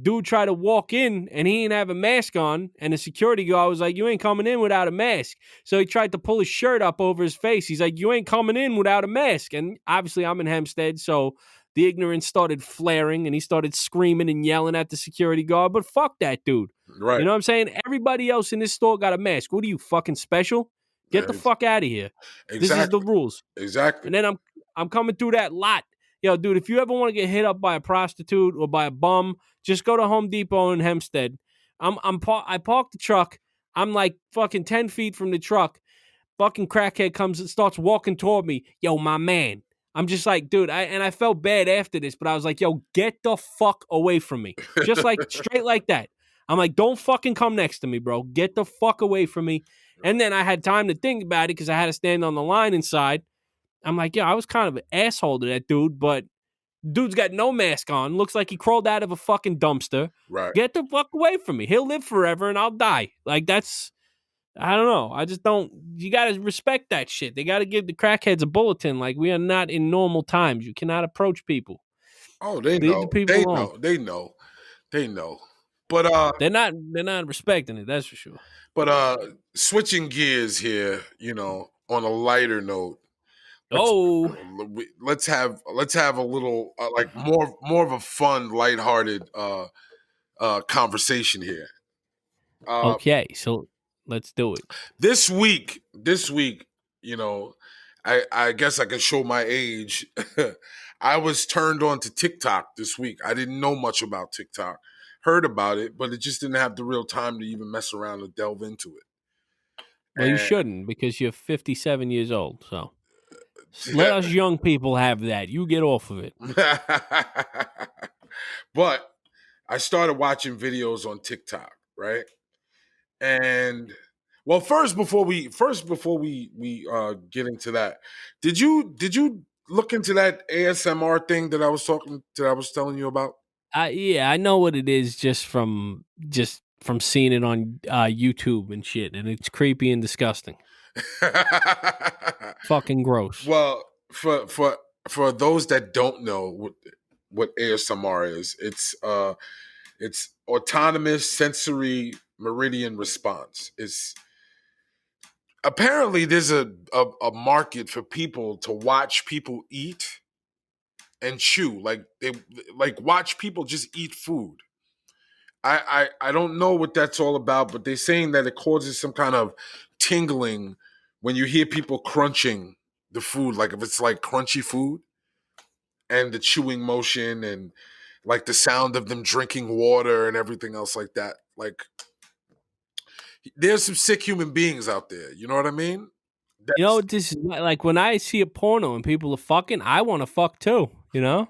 [SPEAKER 3] dude tried to walk in and he didn't have a mask on, and the security guard was like, you ain't coming in without a mask. So he tried to pull his shirt up over his face. He's like, you ain't coming in without a mask. And obviously I'm in Hempsted, so the ignorance started flaring and he started screaming and yelling at the security guard. But fuck that dude.
[SPEAKER 4] Right.
[SPEAKER 3] You know what I'm saying? Everybody else in this store got a mask. What are you, fucking special? Get the
[SPEAKER 4] Yeah,
[SPEAKER 3] fuck out of here. This is the
[SPEAKER 4] exactly.
[SPEAKER 3] rules.
[SPEAKER 4] Exactly.
[SPEAKER 3] And then I'm coming through that lot. Yo, dude, if you ever want to get hit up by a prostitute or by a bum, just go to Home Depot in Hempsted. I parked the truck. I'm like fucking 10 feet from the truck. Fucking crackhead comes and starts walking toward me. Yo, my man. I'm just like, dude, I felt bad after this, but I was like, yo, get the fuck away from me. Just like straight like that. I'm like, don't fucking come next to me, bro. Get the fuck away from me. And then I had time to think about it because I had to stand on the line inside. I'm like, yeah, I was kind of an asshole to that dude, but dude's got no mask on. Looks like he crawled out of a fucking dumpster.
[SPEAKER 4] Right.
[SPEAKER 3] Get the fuck away from me. He'll live forever and I'll die. Like, that's, I don't know. I just don't, you got to respect that shit. They got to give the crackheads a bulletin. Like, we are not in normal times. You cannot approach people.
[SPEAKER 4] Oh, they
[SPEAKER 3] Leave the
[SPEAKER 4] know.
[SPEAKER 3] people
[SPEAKER 4] They
[SPEAKER 3] alone.
[SPEAKER 4] know. They know. They know. But
[SPEAKER 3] They're not respecting it. That's for sure.
[SPEAKER 4] switching gears here, on a lighter note.
[SPEAKER 3] Oh,
[SPEAKER 4] Let's have a little like more of a fun, lighthearted conversation here.
[SPEAKER 3] okay. So let's do it.
[SPEAKER 4] This week, I guess I can show my age. I was turned on to TikTok this week. I didn't know much about TikTok. Heard about it, but it just didn't have the real time to even mess around and delve into it.
[SPEAKER 3] Well, you
[SPEAKER 4] And-
[SPEAKER 3] shouldn't because you're 57 years old. So let us young people have that. You get off of it.
[SPEAKER 4] But I started watching videos on TikTok, right? And well, first before we get into that, did you look into that ASMR thing that I was telling you about?
[SPEAKER 3] Yeah, I know what it is just from seeing it on YouTube and shit, and it's creepy and disgusting. Fucking gross.
[SPEAKER 4] Well, for those that don't know what ASMR is, it's autonomous sensory meridian response. It's apparently there's a market for people to watch people eat and chew, like they like watch people just eat food. I don't know what that's all about, but they're saying that it causes some kind of tingling when you hear people crunching the food, like if it's like crunchy food, and the chewing motion and like the sound of them drinking water and everything else like that. Like there's some sick human beings out there. You know what I mean?
[SPEAKER 3] You know, this is like when I see a porno and people are fucking, I want to fuck too. You know.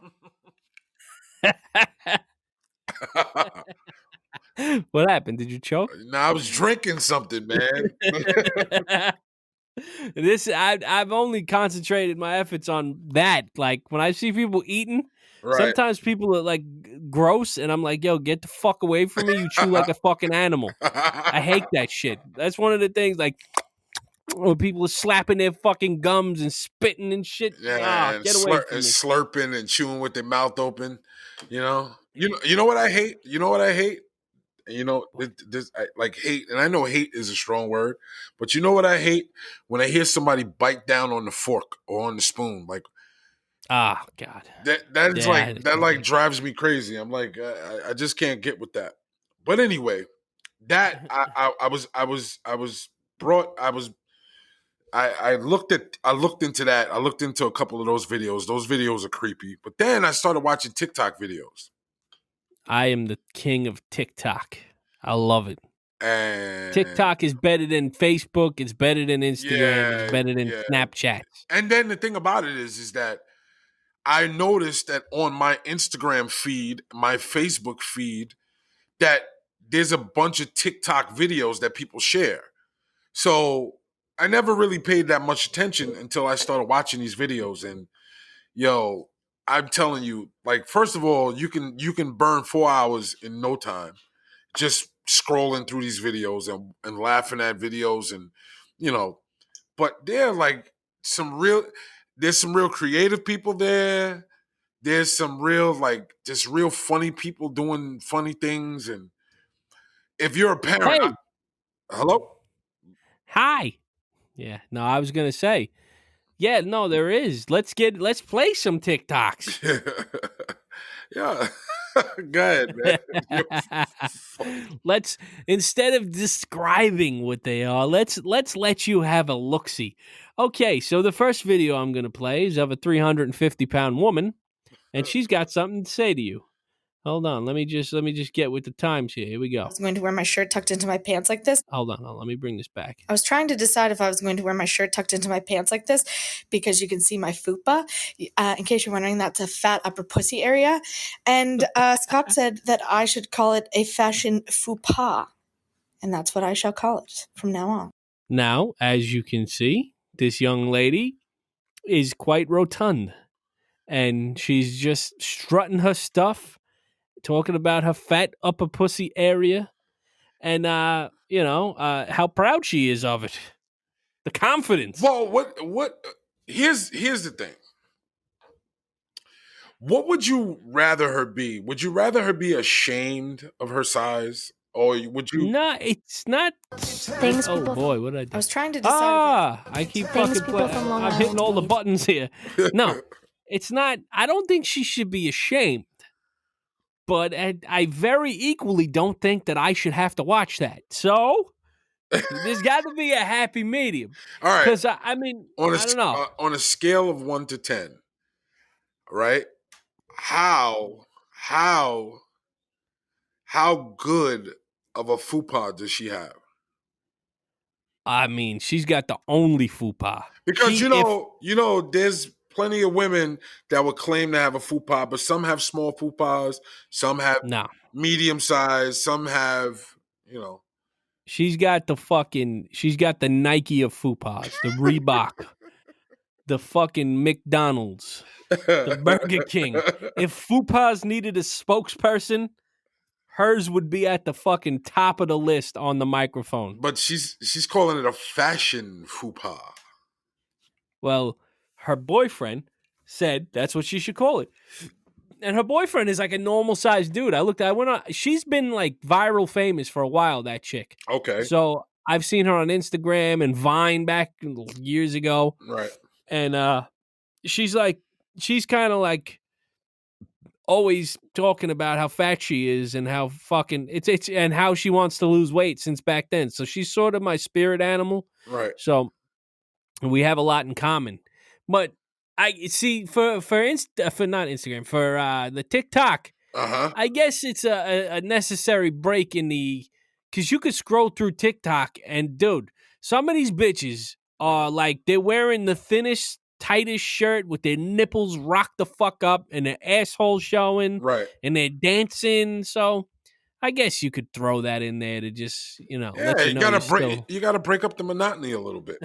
[SPEAKER 3] What happened? Did you choke?
[SPEAKER 4] No, I was drinking something, man.
[SPEAKER 3] I've only concentrated my efforts on that. Like when I see people eating,
[SPEAKER 4] Right.
[SPEAKER 3] sometimes people are like gross, and I'm like, "Yo, get the fuck away from me! You chew like a fucking animal." I hate that shit. That's one of the things. Like when people are slapping their fucking gums and spitting and shit.
[SPEAKER 4] Yeah, and
[SPEAKER 3] get away from
[SPEAKER 4] and
[SPEAKER 3] me.
[SPEAKER 4] slurping and chewing with their mouth open. You know what I hate. You know what I hate. Like hate, and I know hate is a strong word, but you know what I hate? When I hear somebody bite down on the fork or on the spoon, like
[SPEAKER 3] God,
[SPEAKER 4] that is like drives me crazy. I'm like, I just can't get with that. But anyway, that I looked into that. I looked into a couple of those videos. Those videos are creepy. But then I started watching TikTok videos.
[SPEAKER 3] I am the king of TikTok. I love it.
[SPEAKER 4] And
[SPEAKER 3] TikTok is better than Facebook. It's better than Instagram. It's better than Snapchat.
[SPEAKER 4] And then the thing about it is that I noticed that on my Instagram feed, my Facebook feed, that there's a bunch of TikTok videos that people share. So I never really paid that much attention until I started watching these videos. And yo, I'm telling you, like, first of all, you can burn 4 hours in no time just scrolling through these videos and laughing at videos and, but there's some real creative people there. There's some real, just real funny people doing funny things. And if you're a parent,
[SPEAKER 3] Hey.
[SPEAKER 4] Hello?
[SPEAKER 3] Hi. Yeah. No, I was gonna say. Yeah, no, there is. Let's play some TikToks.
[SPEAKER 4] Yeah. Go ahead, man.
[SPEAKER 3] Let's, instead of describing what they are, let's let you have a look-see. Okay, so the first video I'm gonna play is of a 350-pound woman, and she's got something to say to you. Hold on. Let me just get with the times here. Here we
[SPEAKER 5] I
[SPEAKER 3] go.
[SPEAKER 5] was going to wear my shirt tucked into my pants like this.
[SPEAKER 3] Hold on. Let me bring this back.
[SPEAKER 5] I was trying to decide if I was going to wear my shirt tucked into my pants like this because you can see my fupa. In case you're wondering, that's a fat upper pussy area. And Scott said that I should call it a fashion faux pas. And that's what I shall call it from now on.
[SPEAKER 3] Now, as you can see, this young lady is quite rotund. And she's just strutting her stuff, talking about her fat upper pussy area. And, how proud she is of it. The confidence.
[SPEAKER 4] Well, what? Here's the thing. What would you rather her be? Would you rather her be ashamed of her size, or would you?
[SPEAKER 3] No, it's not.
[SPEAKER 1] Things
[SPEAKER 3] Oh
[SPEAKER 1] people
[SPEAKER 3] boy, what did I do?
[SPEAKER 5] I was trying to decide.
[SPEAKER 3] I keep
[SPEAKER 1] Things
[SPEAKER 3] fucking.
[SPEAKER 1] people from Long
[SPEAKER 3] I'm hitting
[SPEAKER 1] Island
[SPEAKER 3] all the
[SPEAKER 1] made.
[SPEAKER 3] buttons here. No, it's not. I don't think she should be ashamed. But I very equally don't think that I should have to watch that. So there's got to be a happy medium.
[SPEAKER 4] All right.
[SPEAKER 3] Because I mean,
[SPEAKER 4] On
[SPEAKER 3] I don't know.
[SPEAKER 4] On a scale of 1 to 10, right? How good of a fupa does she have?
[SPEAKER 3] I mean, she's got the only fupa.
[SPEAKER 4] Because there's plenty of women that would claim to have a fupa, but some have small fupas, some have medium size, some have,
[SPEAKER 3] She's got the Nike of fupas, the Reebok, the fucking McDonald's, the Burger King. If fupas needed a spokesperson, hers would be at the fucking top of the list on the microphone.
[SPEAKER 4] But she's calling it a fashion fupa.
[SPEAKER 3] Well, her boyfriend said that's what she should call it. And her boyfriend is like a normal sized dude. She's been like viral famous for a while, that chick.
[SPEAKER 4] Okay.
[SPEAKER 3] So I've seen her on Instagram and Vine back years ago.
[SPEAKER 4] Right.
[SPEAKER 3] And she's kind of like always talking about how fat she is and how fucking it's and how she wants to lose weight since back then. So she's sort of my spirit animal.
[SPEAKER 4] Right.
[SPEAKER 3] So we have a lot in common. But I see for not Instagram, for the TikTok, I guess it's a necessary break in because you could scroll through TikTok and dude, some of these bitches are like, they're wearing the thinnest, tightest shirt with their nipples rocked the fuck up and their asshole showing,
[SPEAKER 4] right?
[SPEAKER 3] And they're dancing. So I guess you could throw that in there to just, let you know
[SPEAKER 4] you gotta break up the monotony a little bit.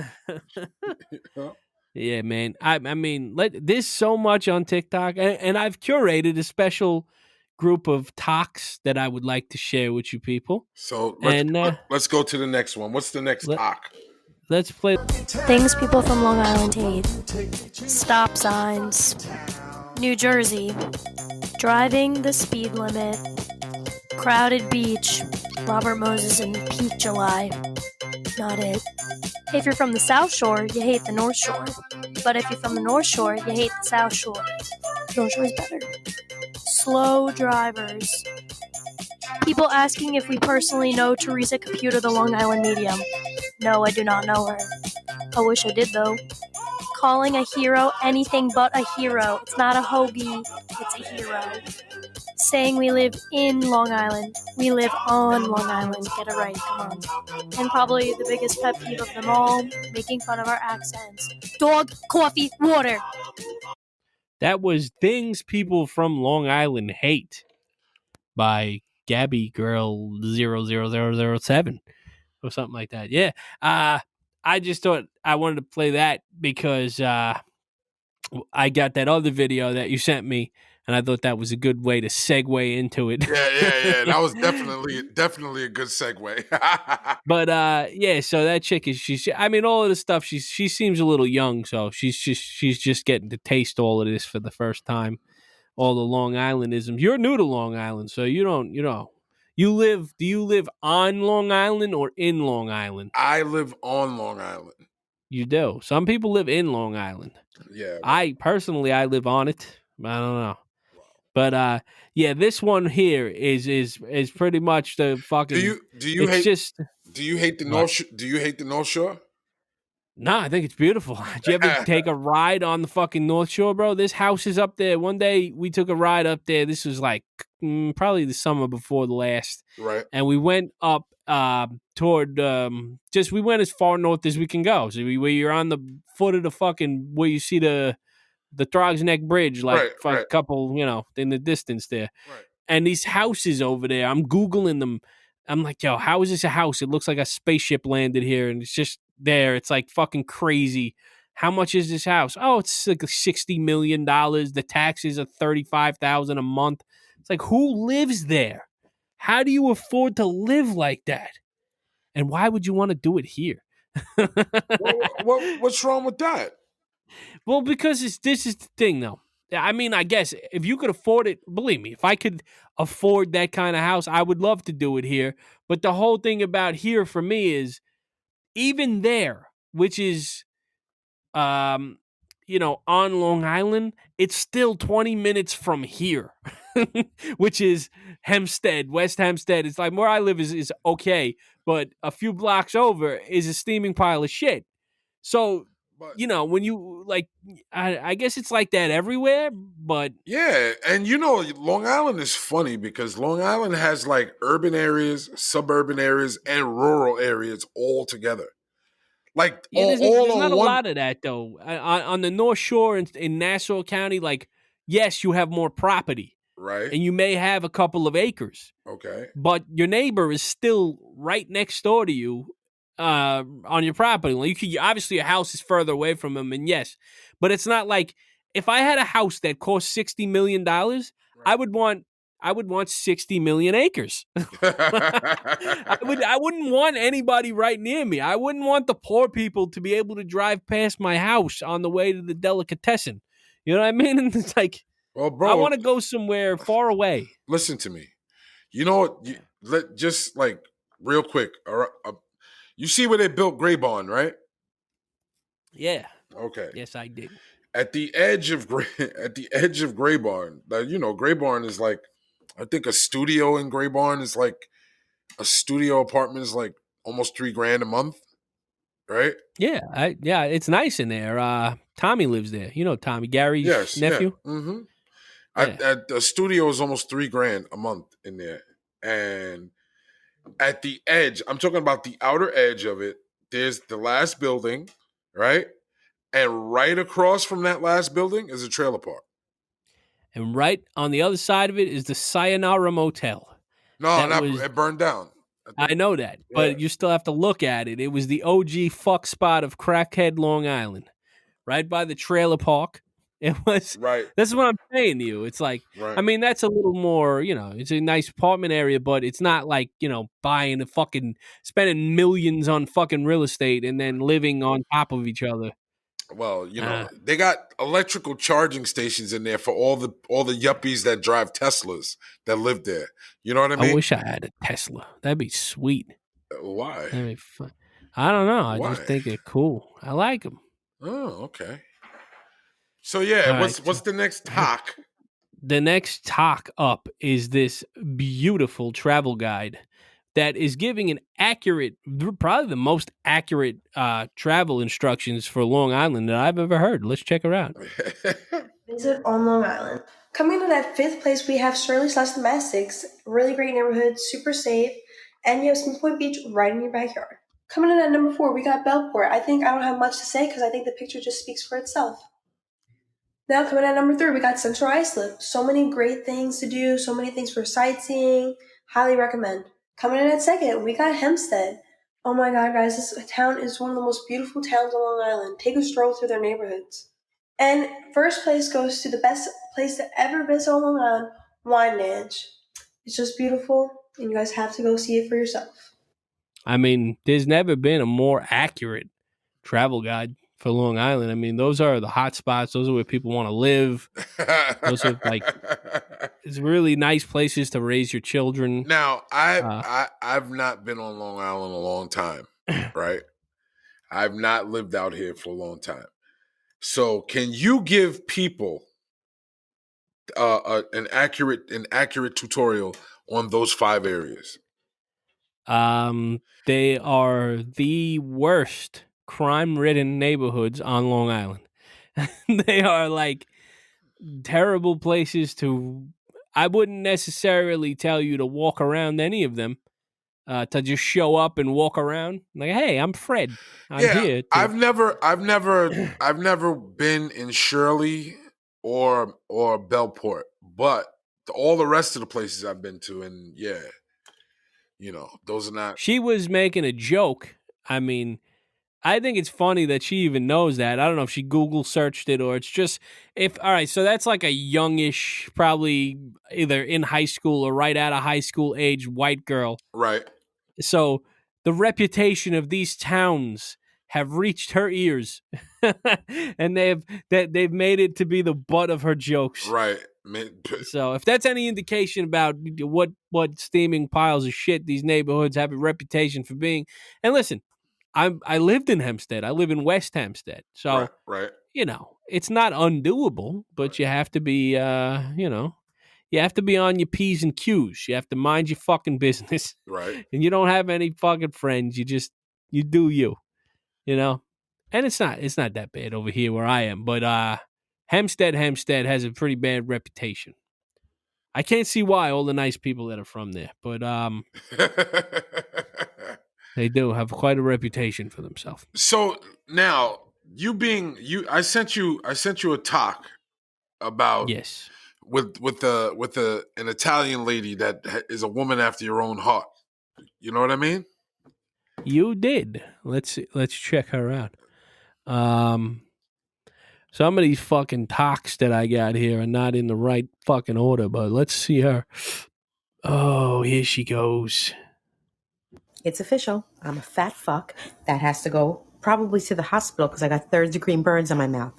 [SPEAKER 3] Yeah, man. I mean, there's so much on TikTok, and I've curated a special group of talks that I would like to share with you people.
[SPEAKER 4] So let's go to the next one. What's the next talk?
[SPEAKER 3] Let's play
[SPEAKER 1] Things people from Long Island hate. Stop signs. New Jersey. Driving the speed limit. Crowded beach. Robert Moses in peak July. Not it. If you're from the South Shore, you hate the North Shore. But if you're from the North Shore, you hate the South Shore. North Shore is better. Slow drivers. People asking if we personally know Teresa Caputo, the Long Island medium. No, I do not know her. I wish I did, though. Calling a hero anything but a hero. It's not a hoagie, it's a hero. Saying we live in Long Island. We live on Long Island. Get it right, come on. And probably the biggest pet peeve of them all, making fun of our accents. Dog, coffee, water.
[SPEAKER 3] That was Things People from Long Island Hate by Gabby Girl 00007 or something like that. Yeah. I just thought I wanted to play that because I got that other video that you sent me, and I thought that was a good way to segue into it.
[SPEAKER 4] Yeah. That was definitely a good segue.
[SPEAKER 3] But yeah, so that chick all of the stuff, she seems a little young, so she's just getting to taste all of this for the first time. All the Long Islandisms. You're new to Long Island, so you don't, do you live on Long Island or in Long Island?
[SPEAKER 4] I live on Long Island.
[SPEAKER 3] You do. Some people live in Long Island.
[SPEAKER 4] Yeah.
[SPEAKER 3] I live on it. I don't know. But yeah, this one here is pretty much the fucking.
[SPEAKER 4] Do you hate the North Shore?
[SPEAKER 3] No, I think it's beautiful. Did you ever take a ride on the fucking North Shore, bro? This house is up there. One day we took a ride up there. This was like probably the summer before the last.
[SPEAKER 4] Right.
[SPEAKER 3] And we went up toward we went as far north as we can go. So where you're on the foot of the fucking where you see the Throgs Neck Bridge, like
[SPEAKER 4] Right,
[SPEAKER 3] a
[SPEAKER 4] right.
[SPEAKER 3] couple, in the distance there.
[SPEAKER 4] Right.
[SPEAKER 3] And these houses over there, I'm Googling them. I'm like, yo, how is this a house? It looks like a spaceship landed here, and it's just there. It's like fucking crazy. How much is this house? Oh, it's like $60 million. The taxes are $35,000 a month. It's like, who lives there? How do you afford to live like that? And why would you want to do it here?
[SPEAKER 4] What's wrong with that?
[SPEAKER 3] Well, because this is the thing, though. I mean, I guess if you could afford it, believe me, if I could afford that kind of house, I would love to do it here. But the whole thing about here for me is even there, which is, on Long Island, it's still 20 minutes from here, which is Hempsted, West Hempstead. It's like where I live is okay, but a few blocks over is a steaming pile of shit. So,
[SPEAKER 4] But
[SPEAKER 3] when you like, I guess it's like that everywhere, but
[SPEAKER 4] yeah, and Long Island is funny because Long Island has like urban areas, suburban areas, and rural areas all together. Like
[SPEAKER 3] yeah, there's
[SPEAKER 4] all
[SPEAKER 3] not
[SPEAKER 4] on
[SPEAKER 3] a
[SPEAKER 4] one.
[SPEAKER 3] lot of that though. On the North Shore in Nassau County, like yes, you have more property
[SPEAKER 4] Right.
[SPEAKER 3] and you may have a couple of acres,
[SPEAKER 4] Okay.
[SPEAKER 3] but your neighbor is still right next door to you on your property. Like obviously your house is further away from him, and yes, but it's not like if I had a house that cost $60 million, I would want 60 million acres. I wouldn't want anybody right near me. I wouldn't want the poor people to be able to drive past my house on the way to the delicatessen. You know what I mean? And it's like
[SPEAKER 4] Well,
[SPEAKER 3] I
[SPEAKER 4] bro,
[SPEAKER 3] want to go somewhere far away.
[SPEAKER 4] listen to me. You know what? Just like real quick. You see where they built Gray Barn, right?
[SPEAKER 3] Yeah.
[SPEAKER 4] Okay.
[SPEAKER 3] Yes, I did.
[SPEAKER 4] At the edge of Gray Barn, Gray Barn is like, I think a studio in Gray Barn is like a studio apartment is like almost $3,000 a month, right?
[SPEAKER 3] Yeah, it's nice in there. Tommy lives there. You know Tommy, Gary's
[SPEAKER 4] Yes, yeah.
[SPEAKER 3] nephew.
[SPEAKER 4] Mm-hmm.
[SPEAKER 3] Yeah.
[SPEAKER 4] At the studio is almost $3,000 a month in there, and at the edge, I'm talking about the outer edge of it. There's the last building, right? And right across from that last building is a trailer park.
[SPEAKER 3] And right on the other side of it is the Sayonara Motel.
[SPEAKER 4] No,
[SPEAKER 3] That was
[SPEAKER 4] it burned down.
[SPEAKER 3] I know that,
[SPEAKER 4] Yeah.
[SPEAKER 3] but you still have to look at it. It was the OG fuck spot of crackhead Long Island, right by the trailer park. It was.
[SPEAKER 4] Right.
[SPEAKER 3] That's what I'm saying to you. It's like,
[SPEAKER 4] Right.
[SPEAKER 3] I mean, that's a little more, it's a nice apartment area, but it's not like, buying spending millions on fucking real estate and then living on top of each other.
[SPEAKER 4] Well, they got electrical charging stations in there for all the yuppies that drive Teslas that live there. You know what I mean?
[SPEAKER 3] I wish I had a Tesla. That'd be sweet.
[SPEAKER 4] Why?
[SPEAKER 3] That'd be fun. I don't know. I
[SPEAKER 4] Why?
[SPEAKER 3] just think they're cool. I like them.
[SPEAKER 4] Oh, okay. So yeah,
[SPEAKER 3] All
[SPEAKER 4] what's
[SPEAKER 3] right.
[SPEAKER 4] the next talk?
[SPEAKER 3] The next talk up is this beautiful travel guide that is giving an accurate, probably the most accurate travel instructions for Long Island that I've ever heard. Let's check her out.
[SPEAKER 1] Visit on Long Island. Coming in at 5th place, we have Shirley/the really great neighborhood, super safe, and you have Smith Point Beach right in your backyard. Coming in at number 4, we got Bellport. I don't have much to say because I think the picture just speaks for itself. Now coming in at number 3, we got Central Islip. So many great things to do, so many things for sightseeing. Highly recommend. Coming in at 2nd, we got Hempsted. Oh my god, guys, this town is one of the most beautiful towns on Long Island. Take a stroll through their neighborhoods. And first place goes to the best place to ever visit on Long Island, Wine Ranch. It's just beautiful, and you guys have to go see it for yourself.
[SPEAKER 3] I mean, there's never been a more accurate travel guide for Long Island. I mean, those are the hot spots. Those are where people want to live. Those are it's really nice places to raise your children.
[SPEAKER 4] Now, I've not been on Long Island a long time, right? I've not lived out here for a long time. So, can you give people an accurate tutorial on those 5 areas?
[SPEAKER 3] They are the worst crime-ridden neighborhoods on Long Island. They are like terrible places to. I wouldn't necessarily tell you to walk around any of them. To just show up and walk around like, hey, I'm Fred. I'm here.
[SPEAKER 4] I've never been in Shirley or Bellport, but all the rest of the places I've been to, and yeah, those are not.
[SPEAKER 3] She was making a joke. I mean, I think it's funny that she even knows that. I don't know if she Google searched it or it's just all right, so that's like a youngish, probably either in high school or right out of high school age white girl.
[SPEAKER 4] Right.
[SPEAKER 3] So the reputation of these towns have reached her ears, and they've made it to be the butt of her jokes.
[SPEAKER 4] Right.
[SPEAKER 3] So if that's any indication about what steaming piles of shit these neighborhoods have a reputation for being, and listen, I lived in Hempsted. I live in West Hempsted, so
[SPEAKER 4] right.
[SPEAKER 3] It's not undoable, but you have to be you have to be on your P's and Q's. You have to mind your fucking business.
[SPEAKER 4] Right.
[SPEAKER 3] And you don't have any fucking friends. You do you. And it's not that bad over here where I am, but Hempsted has a pretty bad reputation. I can't see why all the nice people that are from there, but they do have quite a reputation for themselves.
[SPEAKER 4] So now I sent you a talk about
[SPEAKER 3] yes.
[SPEAKER 4] with an Italian lady that is a woman after your own heart. You know what I mean?
[SPEAKER 3] You did. Let's check her out. Some of these fucking talks that I got here are not in the right fucking order, but let's see her. Oh, here she goes.
[SPEAKER 6] It's official. I'm a fat fuck that has to go probably to the hospital because I got third-degree burns on my mouth.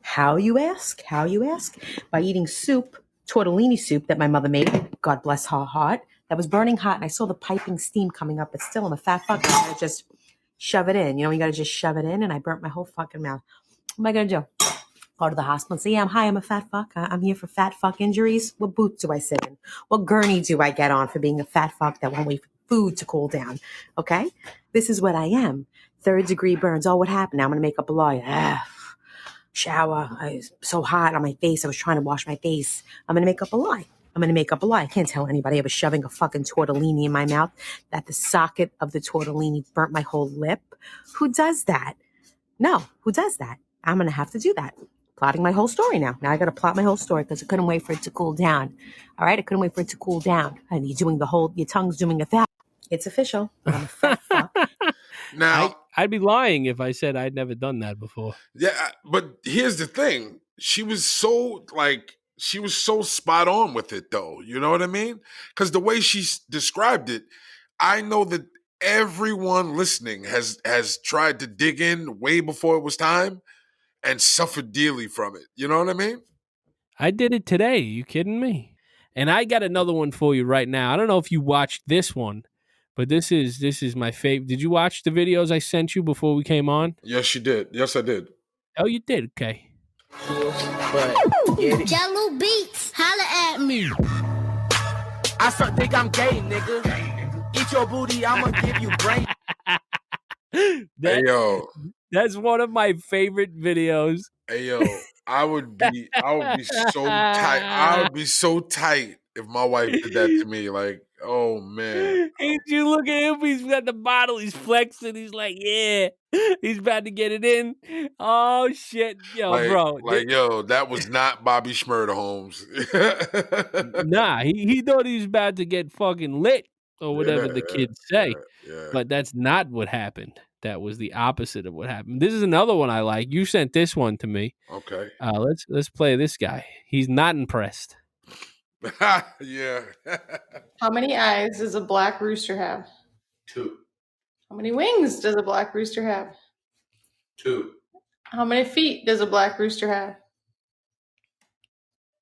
[SPEAKER 6] How, you ask? By eating soup, tortellini soup that my mother made, God bless her heart, that was burning hot, and I saw the piping steam coming up, but still I'm a fat fuck. I gotta just shove it in. You gotta just shove it in, and I burnt my whole fucking mouth. What am I gonna do? Go to the hospital and say, yeah, I'm a fat fuck. I'm here for fat fuck injuries. What boot do I sit in? What gurney do I get on for being a fat fuck that won't wait for food to cool down? Okay? This is what I am. Third-degree burns. Oh, what happened? Now I'm going to make up a lie. Shower. I was so hot on my face. I was trying to wash my face. I'm going to make up a lie. I can't tell anybody I was shoving a fucking tortellini in my mouth, that the socket of the tortellini burnt my whole lip. Who does that? No, who does that? I'm going to have to do that. Plotting my whole story now. Now I got to plot my whole story because I couldn't wait for it to cool down. All right? I couldn't wait for it to cool down. And you're doing your tongue's doing a fat. It's official. I'm a fat fuck.
[SPEAKER 4] Now,
[SPEAKER 3] I'd be lying if I said I'd never done that before.
[SPEAKER 4] Yeah, but here's the thing. She was so spot on with it, though. You know what I mean? Because the way she described it, I know that everyone listening has tried to dig in way before it was time and suffered dearly from it. You know what I mean?
[SPEAKER 3] I did it today. You kidding me? And I got another one for you right now. I don't know if you watched this one, but this is my favorite. Did you watch the videos I sent you before we came on?
[SPEAKER 4] Yes, you did. Yes, I did.
[SPEAKER 3] Oh, you did? Okay.
[SPEAKER 7] Jello Beats, holla at me.
[SPEAKER 2] I start think I'm gay, nigga. Eat your booty, I'ma give you brain.
[SPEAKER 4] Hey, yo.
[SPEAKER 3] That's one of my favorite videos.
[SPEAKER 4] Hey, yo. I would be so tight. I would be so tight if my wife did that to me. Like, oh man.
[SPEAKER 3] You look at him, he's got the bottle, he's flexing, he's like, yeah. He's about to get it in. Oh shit. Yo, bro.
[SPEAKER 4] Yo, that was not Bobby Schmurda, Holmes.
[SPEAKER 3] Nah, he thought he was about to get fucking lit or whatever the kids say.
[SPEAKER 4] Yeah.
[SPEAKER 3] But that's not what happened. That was the opposite of what happened. This is another one I like. You sent this one to me.
[SPEAKER 4] Okay.
[SPEAKER 3] Let's play this guy. He's not impressed.
[SPEAKER 4] Yeah.
[SPEAKER 5] How many eyes does a black rooster have?
[SPEAKER 8] 2.
[SPEAKER 5] How many wings does a black rooster have?
[SPEAKER 8] 2.
[SPEAKER 5] How many feet does a black rooster have?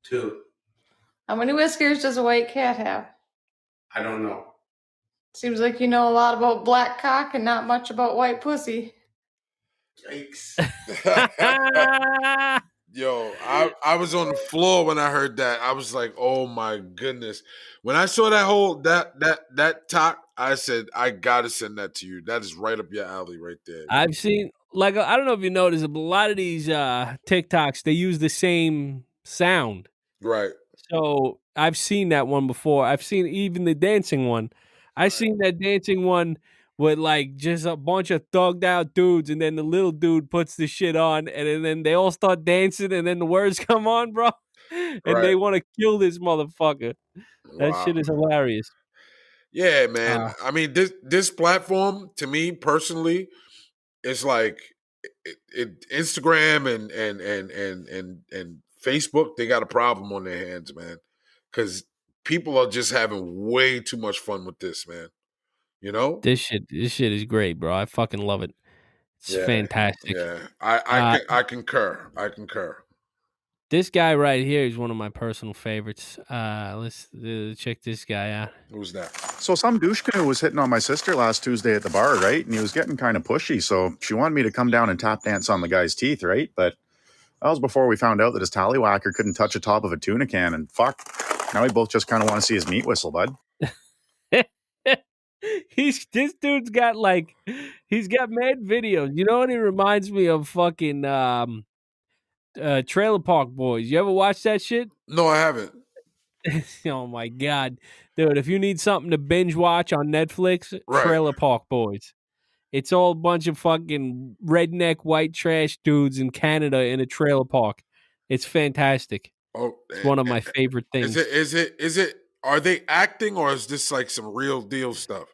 [SPEAKER 8] 2.
[SPEAKER 5] How many whiskers does a white cat have?
[SPEAKER 8] I don't know.
[SPEAKER 5] Seems like you know a lot about black cock and not much about white pussy.
[SPEAKER 8] Yikes.
[SPEAKER 4] Yo, I was on the floor when I heard that. I was like, oh my goodness. When I saw that talk, I said, I gotta send that to you. That is right up your alley right there.
[SPEAKER 3] I've seen like I don't know if you noticed, but a lot of these TikToks they use the same sound.
[SPEAKER 4] Right.
[SPEAKER 3] So I've seen that one before. I've seen even the dancing one. I seen that dancing one with like just a bunch of thugged out dudes, and then the little dude puts the shit on, and then they all start dancing, and then the words come on, bro, and they
[SPEAKER 4] Right.
[SPEAKER 3] want to kill this motherfucker. That
[SPEAKER 4] Wow.
[SPEAKER 3] shit is hilarious.
[SPEAKER 4] Yeah, man.
[SPEAKER 3] Uh,
[SPEAKER 4] I mean, this platform to me personally is like Instagram and Facebook. They got a problem on their hands, man, because people are just having way too much fun with this, man. You know?
[SPEAKER 3] this shit is great, bro. I fucking love it. It's
[SPEAKER 4] Yeah,
[SPEAKER 3] fantastic.
[SPEAKER 4] yeah.
[SPEAKER 3] Uh,
[SPEAKER 4] I concur. I concur.
[SPEAKER 3] This guy right here is one of my personal favorites. Let's check this guy out.
[SPEAKER 4] Who's that?
[SPEAKER 9] So some douche canoe was hitting on my sister last Tuesday at the bar, right? And he was getting kind of pushy, so she wanted me to come down and tap dance on the guy's teeth, right? But that was before we found out that his tallywhacker couldn't touch the top of a tuna can, and fuck, now we both just kind of want to see his meat whistle, bud.
[SPEAKER 3] This dude's got like he's got mad videos. You know what he reminds me of? Fucking Trailer Park Boys. You ever watch that shit?
[SPEAKER 4] No, I haven't.
[SPEAKER 3] Oh my god, dude! If you need something to binge watch on Netflix,
[SPEAKER 4] Right.
[SPEAKER 3] Trailer Park Boys. It's all a bunch of fucking redneck white trash dudes in Canada in a trailer park. It's fantastic.
[SPEAKER 4] Oh,
[SPEAKER 3] It's one of my favorite things.
[SPEAKER 4] Is it? Are they acting or is this like some real deal stuff?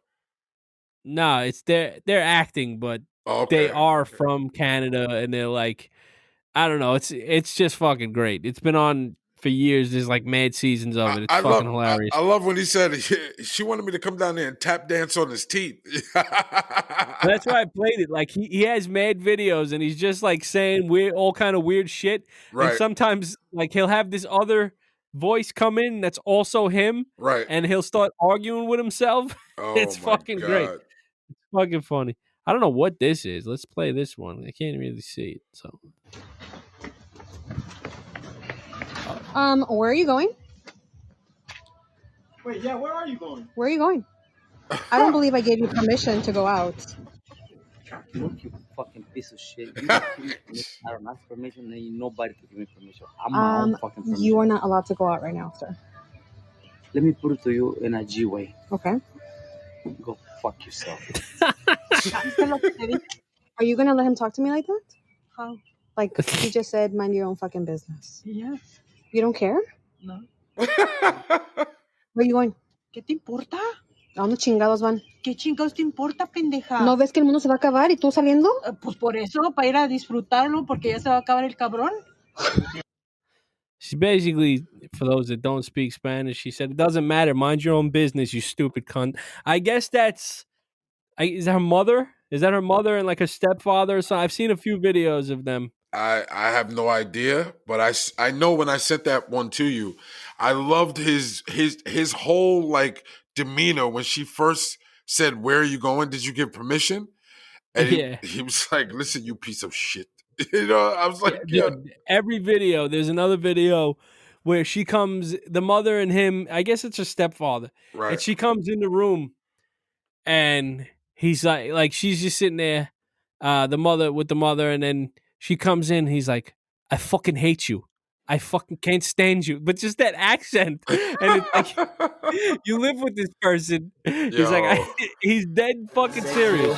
[SPEAKER 3] No, it's they're acting, but
[SPEAKER 4] Okay.
[SPEAKER 3] they are from Canada, and they're like, I don't know. It's just fucking great. It's been on for years. There's like mad seasons of it. It's fucking hilarious.
[SPEAKER 4] I love when he said she wanted me to come down there and tap dance on his teeth.
[SPEAKER 3] That's why I played it. Like he has mad videos, and he's just like saying all kind of weird shit.
[SPEAKER 4] Right.
[SPEAKER 3] And sometimes like he'll have this other voice come in that's also him,
[SPEAKER 4] Right.
[SPEAKER 3] and he'll start arguing with himself.
[SPEAKER 4] Oh,
[SPEAKER 3] It's
[SPEAKER 4] my
[SPEAKER 3] fucking great.
[SPEAKER 4] God.
[SPEAKER 3] It's fucking funny. I don't know what this is. Let's play this one. I can't really see it. So
[SPEAKER 10] Where are you going?
[SPEAKER 11] Wait, yeah, where are you going?
[SPEAKER 10] Where are you going? I don't believe I gave you permission to go out.
[SPEAKER 12] Look, you fucking piece of shit. You don't give me permission. I don't ask permission, and you nobody to give me permission. I'm my own fucking permission.
[SPEAKER 10] You are not allowed to go out right now, sir.
[SPEAKER 12] Let me put it to you in a G way.
[SPEAKER 10] Okay.
[SPEAKER 12] Go fuck yourself.
[SPEAKER 10] Are you gonna let him talk to me like that? How? Like he just said, mind your own fucking business.
[SPEAKER 11] Yes.
[SPEAKER 10] You don't care?
[SPEAKER 11] No.
[SPEAKER 10] Where are you going?
[SPEAKER 11] ¿Qué te importa?
[SPEAKER 10] ¿A dónde chingados van?
[SPEAKER 11] ¿Qué chingados te importa, pendeja?
[SPEAKER 10] ¿No ves que el mundo se va a acabar y tú saliendo?
[SPEAKER 11] Pues por eso, para ir a disfrutarlo, porque ya se va a acabar el cabrón.
[SPEAKER 3] she basically, for those that don't speak Spanish, she said, "It doesn't matter. Mind your own business, you stupid cunt." I guess that's. Is that her mother? Is that her mother and like her stepfather or something? I've seen a few videos of them.
[SPEAKER 4] I have no idea, but I know when I sent that one to you, I loved his whole like demeanor when she first said, "Where are you going? Did you give permission?" And he was like, "Listen, you piece of shit." You know, I was like,
[SPEAKER 3] yeah. Every video, there's another video where she comes, the mother and him, I guess it's her stepfather,
[SPEAKER 4] right.
[SPEAKER 3] And she comes in the room, and he's like she's just sitting there, the mother, and then she comes in. He's like, "I fucking hate you. I fucking can't stand you." But just that accent, and it's like you live with this person. He's like, he's dead fucking serious.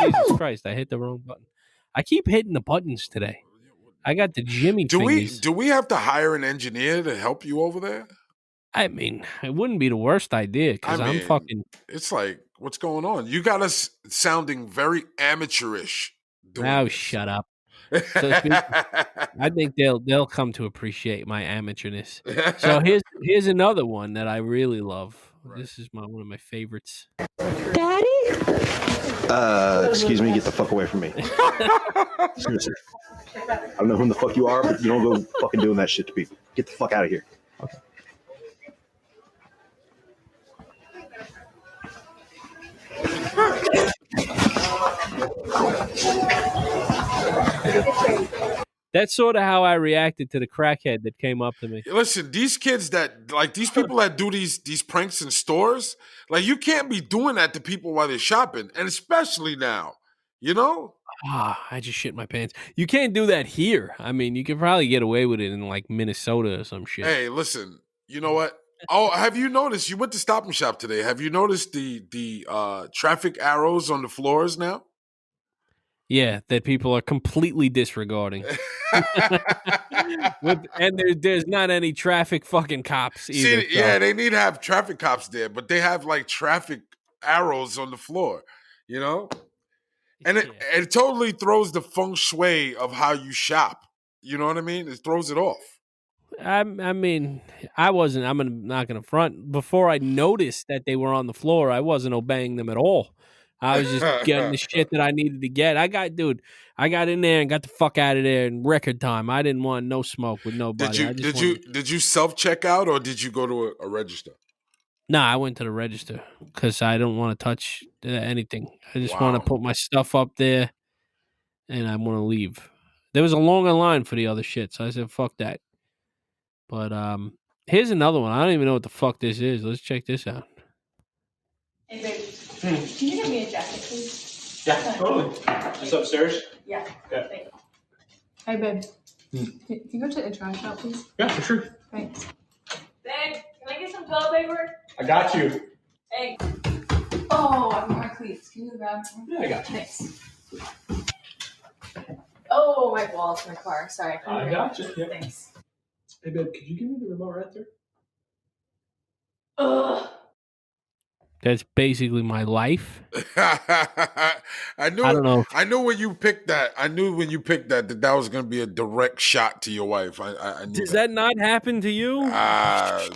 [SPEAKER 3] Jesus Christ! I hit the wrong button. I keep hitting the buttons today. I got the Jimmy fingers.
[SPEAKER 4] Do we have to hire an engineer to help you over there?
[SPEAKER 3] I mean, it wouldn't be the worst idea because I'm fucking.
[SPEAKER 4] It's like, what's going on? You got us sounding very amateurish.
[SPEAKER 3] Now shut up. So I think they'll come to appreciate my amateurness. So here's another one that I really love. Right. This is one of my favorites.
[SPEAKER 13] Daddy? Excuse me, get the fuck away from me. Seriously. I don't know who the fuck you are, but you don't go fucking doing that shit to people. Get the fuck out of here. Okay.
[SPEAKER 3] That's sort of how I reacted to the crackhead that came up to me.
[SPEAKER 4] Listen, these kids these people that do these pranks in stores, like you can't be doing that to people while they're shopping, and especially now, you know?
[SPEAKER 3] I just shit my pants. You can't do that here. I mean, you could probably get away with it in like Minnesota or some shit.
[SPEAKER 4] Hey, listen. You know what? Oh, have you noticed? You went to Stop and Shop today. Have you noticed the traffic arrows on the floors now?
[SPEAKER 3] Yeah, that people are completely disregarding. And there's not any traffic fucking cops either.
[SPEAKER 4] See, yeah, they need to have traffic cops there, but they have like traffic arrows on the floor, you know? And it totally throws the feng shui of how you shop. You know what I mean? It throws it off.
[SPEAKER 3] I mean, I'm not going to front. Before I noticed that they were on the floor, I wasn't obeying them at all. I was just getting the shit that I needed to get. I got in there and got the fuck out of there in record time. I didn't want no smoke with nobody.
[SPEAKER 4] Did you self check out or did you go to a register?
[SPEAKER 3] No, I went to the register because I don't want to touch anything. I just want to put my stuff up there, and I want to leave. There was a longer line for the other shit, so I said, "Fuck that." But here's another one. I don't even know what the fuck this is. Let's check this out.
[SPEAKER 14] Hey, babe. Can you get me a jacket, please?
[SPEAKER 15] Yeah, totally. Just upstairs?
[SPEAKER 14] Yeah.
[SPEAKER 15] Okay.
[SPEAKER 14] Thanks. Hey, babe. Can you go to the trash out, please?
[SPEAKER 15] Yeah, for sure.
[SPEAKER 14] Thanks. Babe, can I get some toilet paper?
[SPEAKER 15] I got you.
[SPEAKER 14] Hey. Oh, I'm more cleats. Can you grab some?
[SPEAKER 15] Yeah, I got you.
[SPEAKER 14] Thanks. Oh, my wallet's in my car. Sorry.
[SPEAKER 15] I got you. Yep.
[SPEAKER 14] Thanks.
[SPEAKER 15] Hey, babe, could you give me the remote right there?
[SPEAKER 14] Ugh.
[SPEAKER 3] That's basically my life.
[SPEAKER 4] I knew.
[SPEAKER 3] I don't know.
[SPEAKER 4] I knew when you picked that. I knew when you picked that was going to be a direct shot to your wife. I knew
[SPEAKER 3] Does that not happen to you?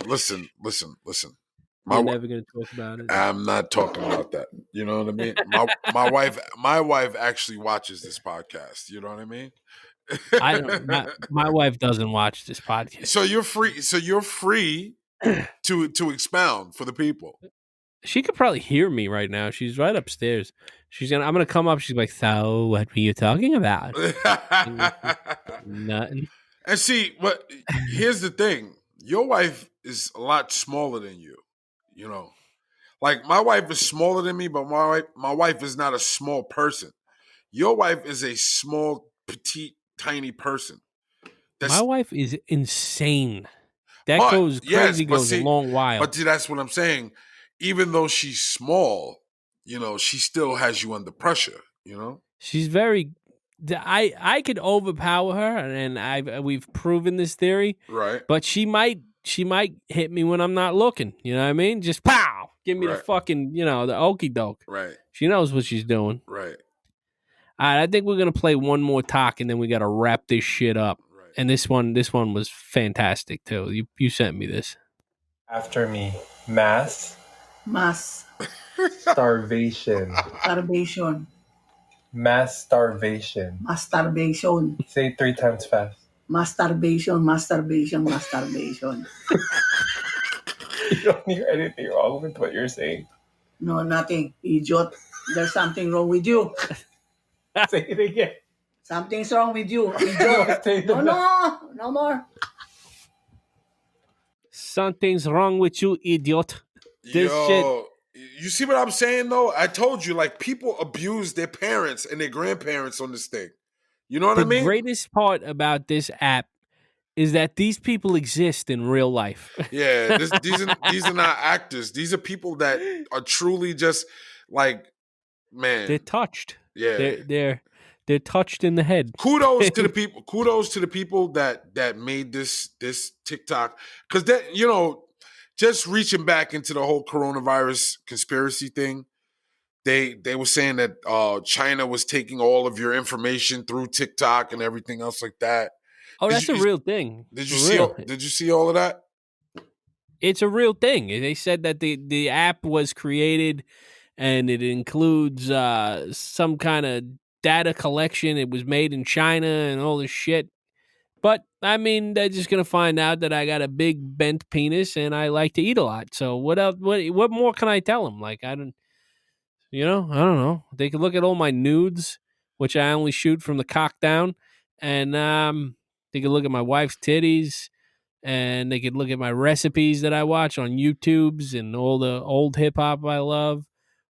[SPEAKER 4] Listen.
[SPEAKER 3] You're never going to talk about it.
[SPEAKER 4] I'm not talking about that. You know what I mean? My wife actually watches this podcast. You know what I mean?
[SPEAKER 3] My wife doesn't watch this podcast.
[SPEAKER 4] So you're free to expound for the people.
[SPEAKER 3] She could probably hear me right now. She's right upstairs. I'm gonna come up. She's like, "So, what were you talking about?" Nothing.
[SPEAKER 4] And see, here's the thing: your wife is a lot smaller than you. You know, like my wife is smaller than me, but my wife is not a small person. Your wife is a small, petite, tiny person.
[SPEAKER 3] My wife is insane. That goes crazy. Goes a long while.
[SPEAKER 4] But see, that's what I'm saying. Even though she's small, you know, she still has you under pressure, you know?
[SPEAKER 3] She's very I could overpower her, and we've proven this theory.
[SPEAKER 4] Right.
[SPEAKER 3] But she might hit me when I'm not looking, you know what I mean? Just pow! Give me the fucking, the okie doke.
[SPEAKER 4] Right.
[SPEAKER 3] She knows what she's doing.
[SPEAKER 4] Right.
[SPEAKER 3] All right, I think we're going to play one more talk, and then we got to wrap this shit up.
[SPEAKER 4] Right.
[SPEAKER 3] And this one was fantastic too. You sent me this.
[SPEAKER 16] After me. Mass. Starvation.
[SPEAKER 11] Starvation.
[SPEAKER 16] Mass starvation.
[SPEAKER 11] Masturbation.
[SPEAKER 16] Say it 3 times fast.
[SPEAKER 11] Masturbation. Masturbation. Masturbation.
[SPEAKER 16] You don't hear anything wrong with what you're saying.
[SPEAKER 11] No, nothing. Idiot. There's something wrong with you.
[SPEAKER 16] Say it again.
[SPEAKER 11] Something's wrong with you. Idiot. No more.
[SPEAKER 3] Something's wrong with you, idiot. This shit.
[SPEAKER 4] You see what I'm saying, though? I told you, like, people abuse their parents and their grandparents on this thing. You know what I mean?
[SPEAKER 3] The greatest part about this app is that these people exist in real life.
[SPEAKER 4] Yeah, these are not actors. These are people that are truly just, like, man.
[SPEAKER 3] They're touched.
[SPEAKER 4] Yeah.
[SPEAKER 3] They're touched in the head.
[SPEAKER 4] Kudos to the people. Kudos to the people that made this TikTok, because that, you know, just reaching back into the whole coronavirus conspiracy thing, they were saying that China was taking all of your information through TikTok and everything else like that.
[SPEAKER 3] Oh, that's a real thing.
[SPEAKER 4] Did you see all of that?
[SPEAKER 3] It's a real thing. They said that the app was created and it includes some kind of data collection. It was made in China and all this shit. But, I mean, they're just going to find out that I got a big bent penis and I like to eat a lot. So what else? What more can I tell them? Like, I don't know. They could look at all my nudes, which I only shoot from the cock down. And they could look at my wife's titties. And they could look at my recipes that I watch on YouTubes and all the old hip-hop I love.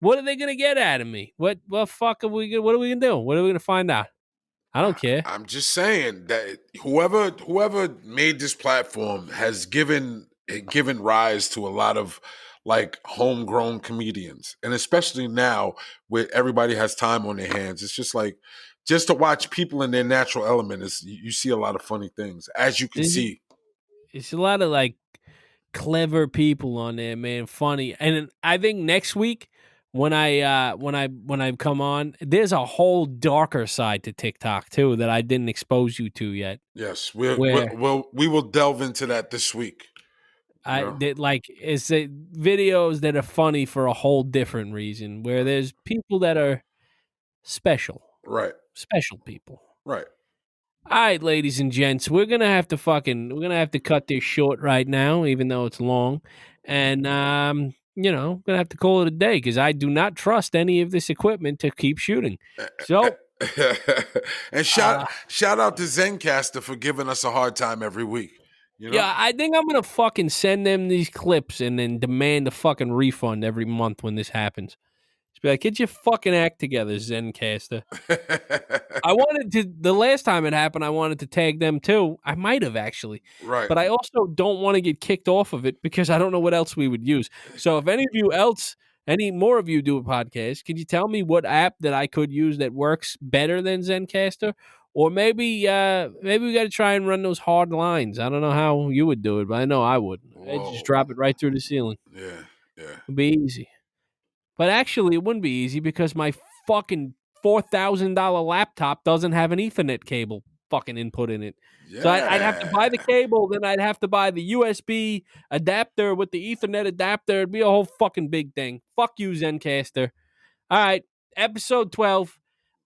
[SPEAKER 3] What are they gonna get out of me? What fuck are we gonna? What are we gonna do? What are we gonna find out? I don't care.
[SPEAKER 4] I'm just saying that whoever made this platform has given rise to a lot of like homegrown comedians, and especially now where everybody has time on their hands, it's just like just to watch people in their natural element is you see a lot of funny things, as you can see.
[SPEAKER 3] It's a lot of like clever people on there, man. Funny, and I think next week when I come on, there's a whole darker side to TikTok too that I didn't expose you to yet.
[SPEAKER 4] Yes, we will delve into that this week.
[SPEAKER 3] I did like it's videos that are funny for a whole different reason, where there's people that are special,
[SPEAKER 4] right?
[SPEAKER 3] Special people,
[SPEAKER 4] right?
[SPEAKER 3] All right, ladies and gents, we're gonna have to cut this short right now, even though it's long, and we're gonna have to call it a day because I do not trust any of this equipment to keep shooting. So,
[SPEAKER 4] and shout out to Zencaster for giving us a hard time every week. You know?
[SPEAKER 3] Yeah, I think I'm gonna fucking send them these clips and then demand a fucking refund every month when this happens. Just be like, get your fucking act together, Zencaster. I wanted to the last time it happened. I wanted to tag them too. I might have actually,
[SPEAKER 4] right?
[SPEAKER 3] But I also don't want to get kicked off of it because I don't know what else we would use. So if any more of you do a podcast, can you tell me what app that I could use that works better than Zencaster? Or maybe we got to try and run those hard lines. I don't know how you would do it, but I know I would. I'd just drop it right through the ceiling.
[SPEAKER 4] Yeah.
[SPEAKER 3] It'd be easy. But actually, it wouldn't be easy because my fucking $4,000 laptop doesn't have an Ethernet cable fucking input in it. Yeah. So I'd have to buy the cable, then I'd have to buy the USB adapter with the Ethernet adapter. It'd be a whole fucking big thing. Fuck you, Zencaster. All right, episode 12.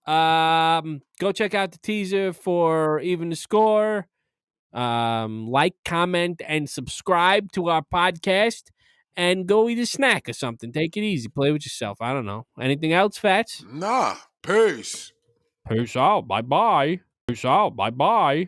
[SPEAKER 3] Go check out the teaser for Even the Score. Like, comment, and subscribe to our podcast. And go eat a snack or something. Take it easy. Play with yourself. I don't know. Anything else, Fats?
[SPEAKER 4] Nah. Peace.
[SPEAKER 3] Peace out. Bye-bye. Peace out. Bye-bye.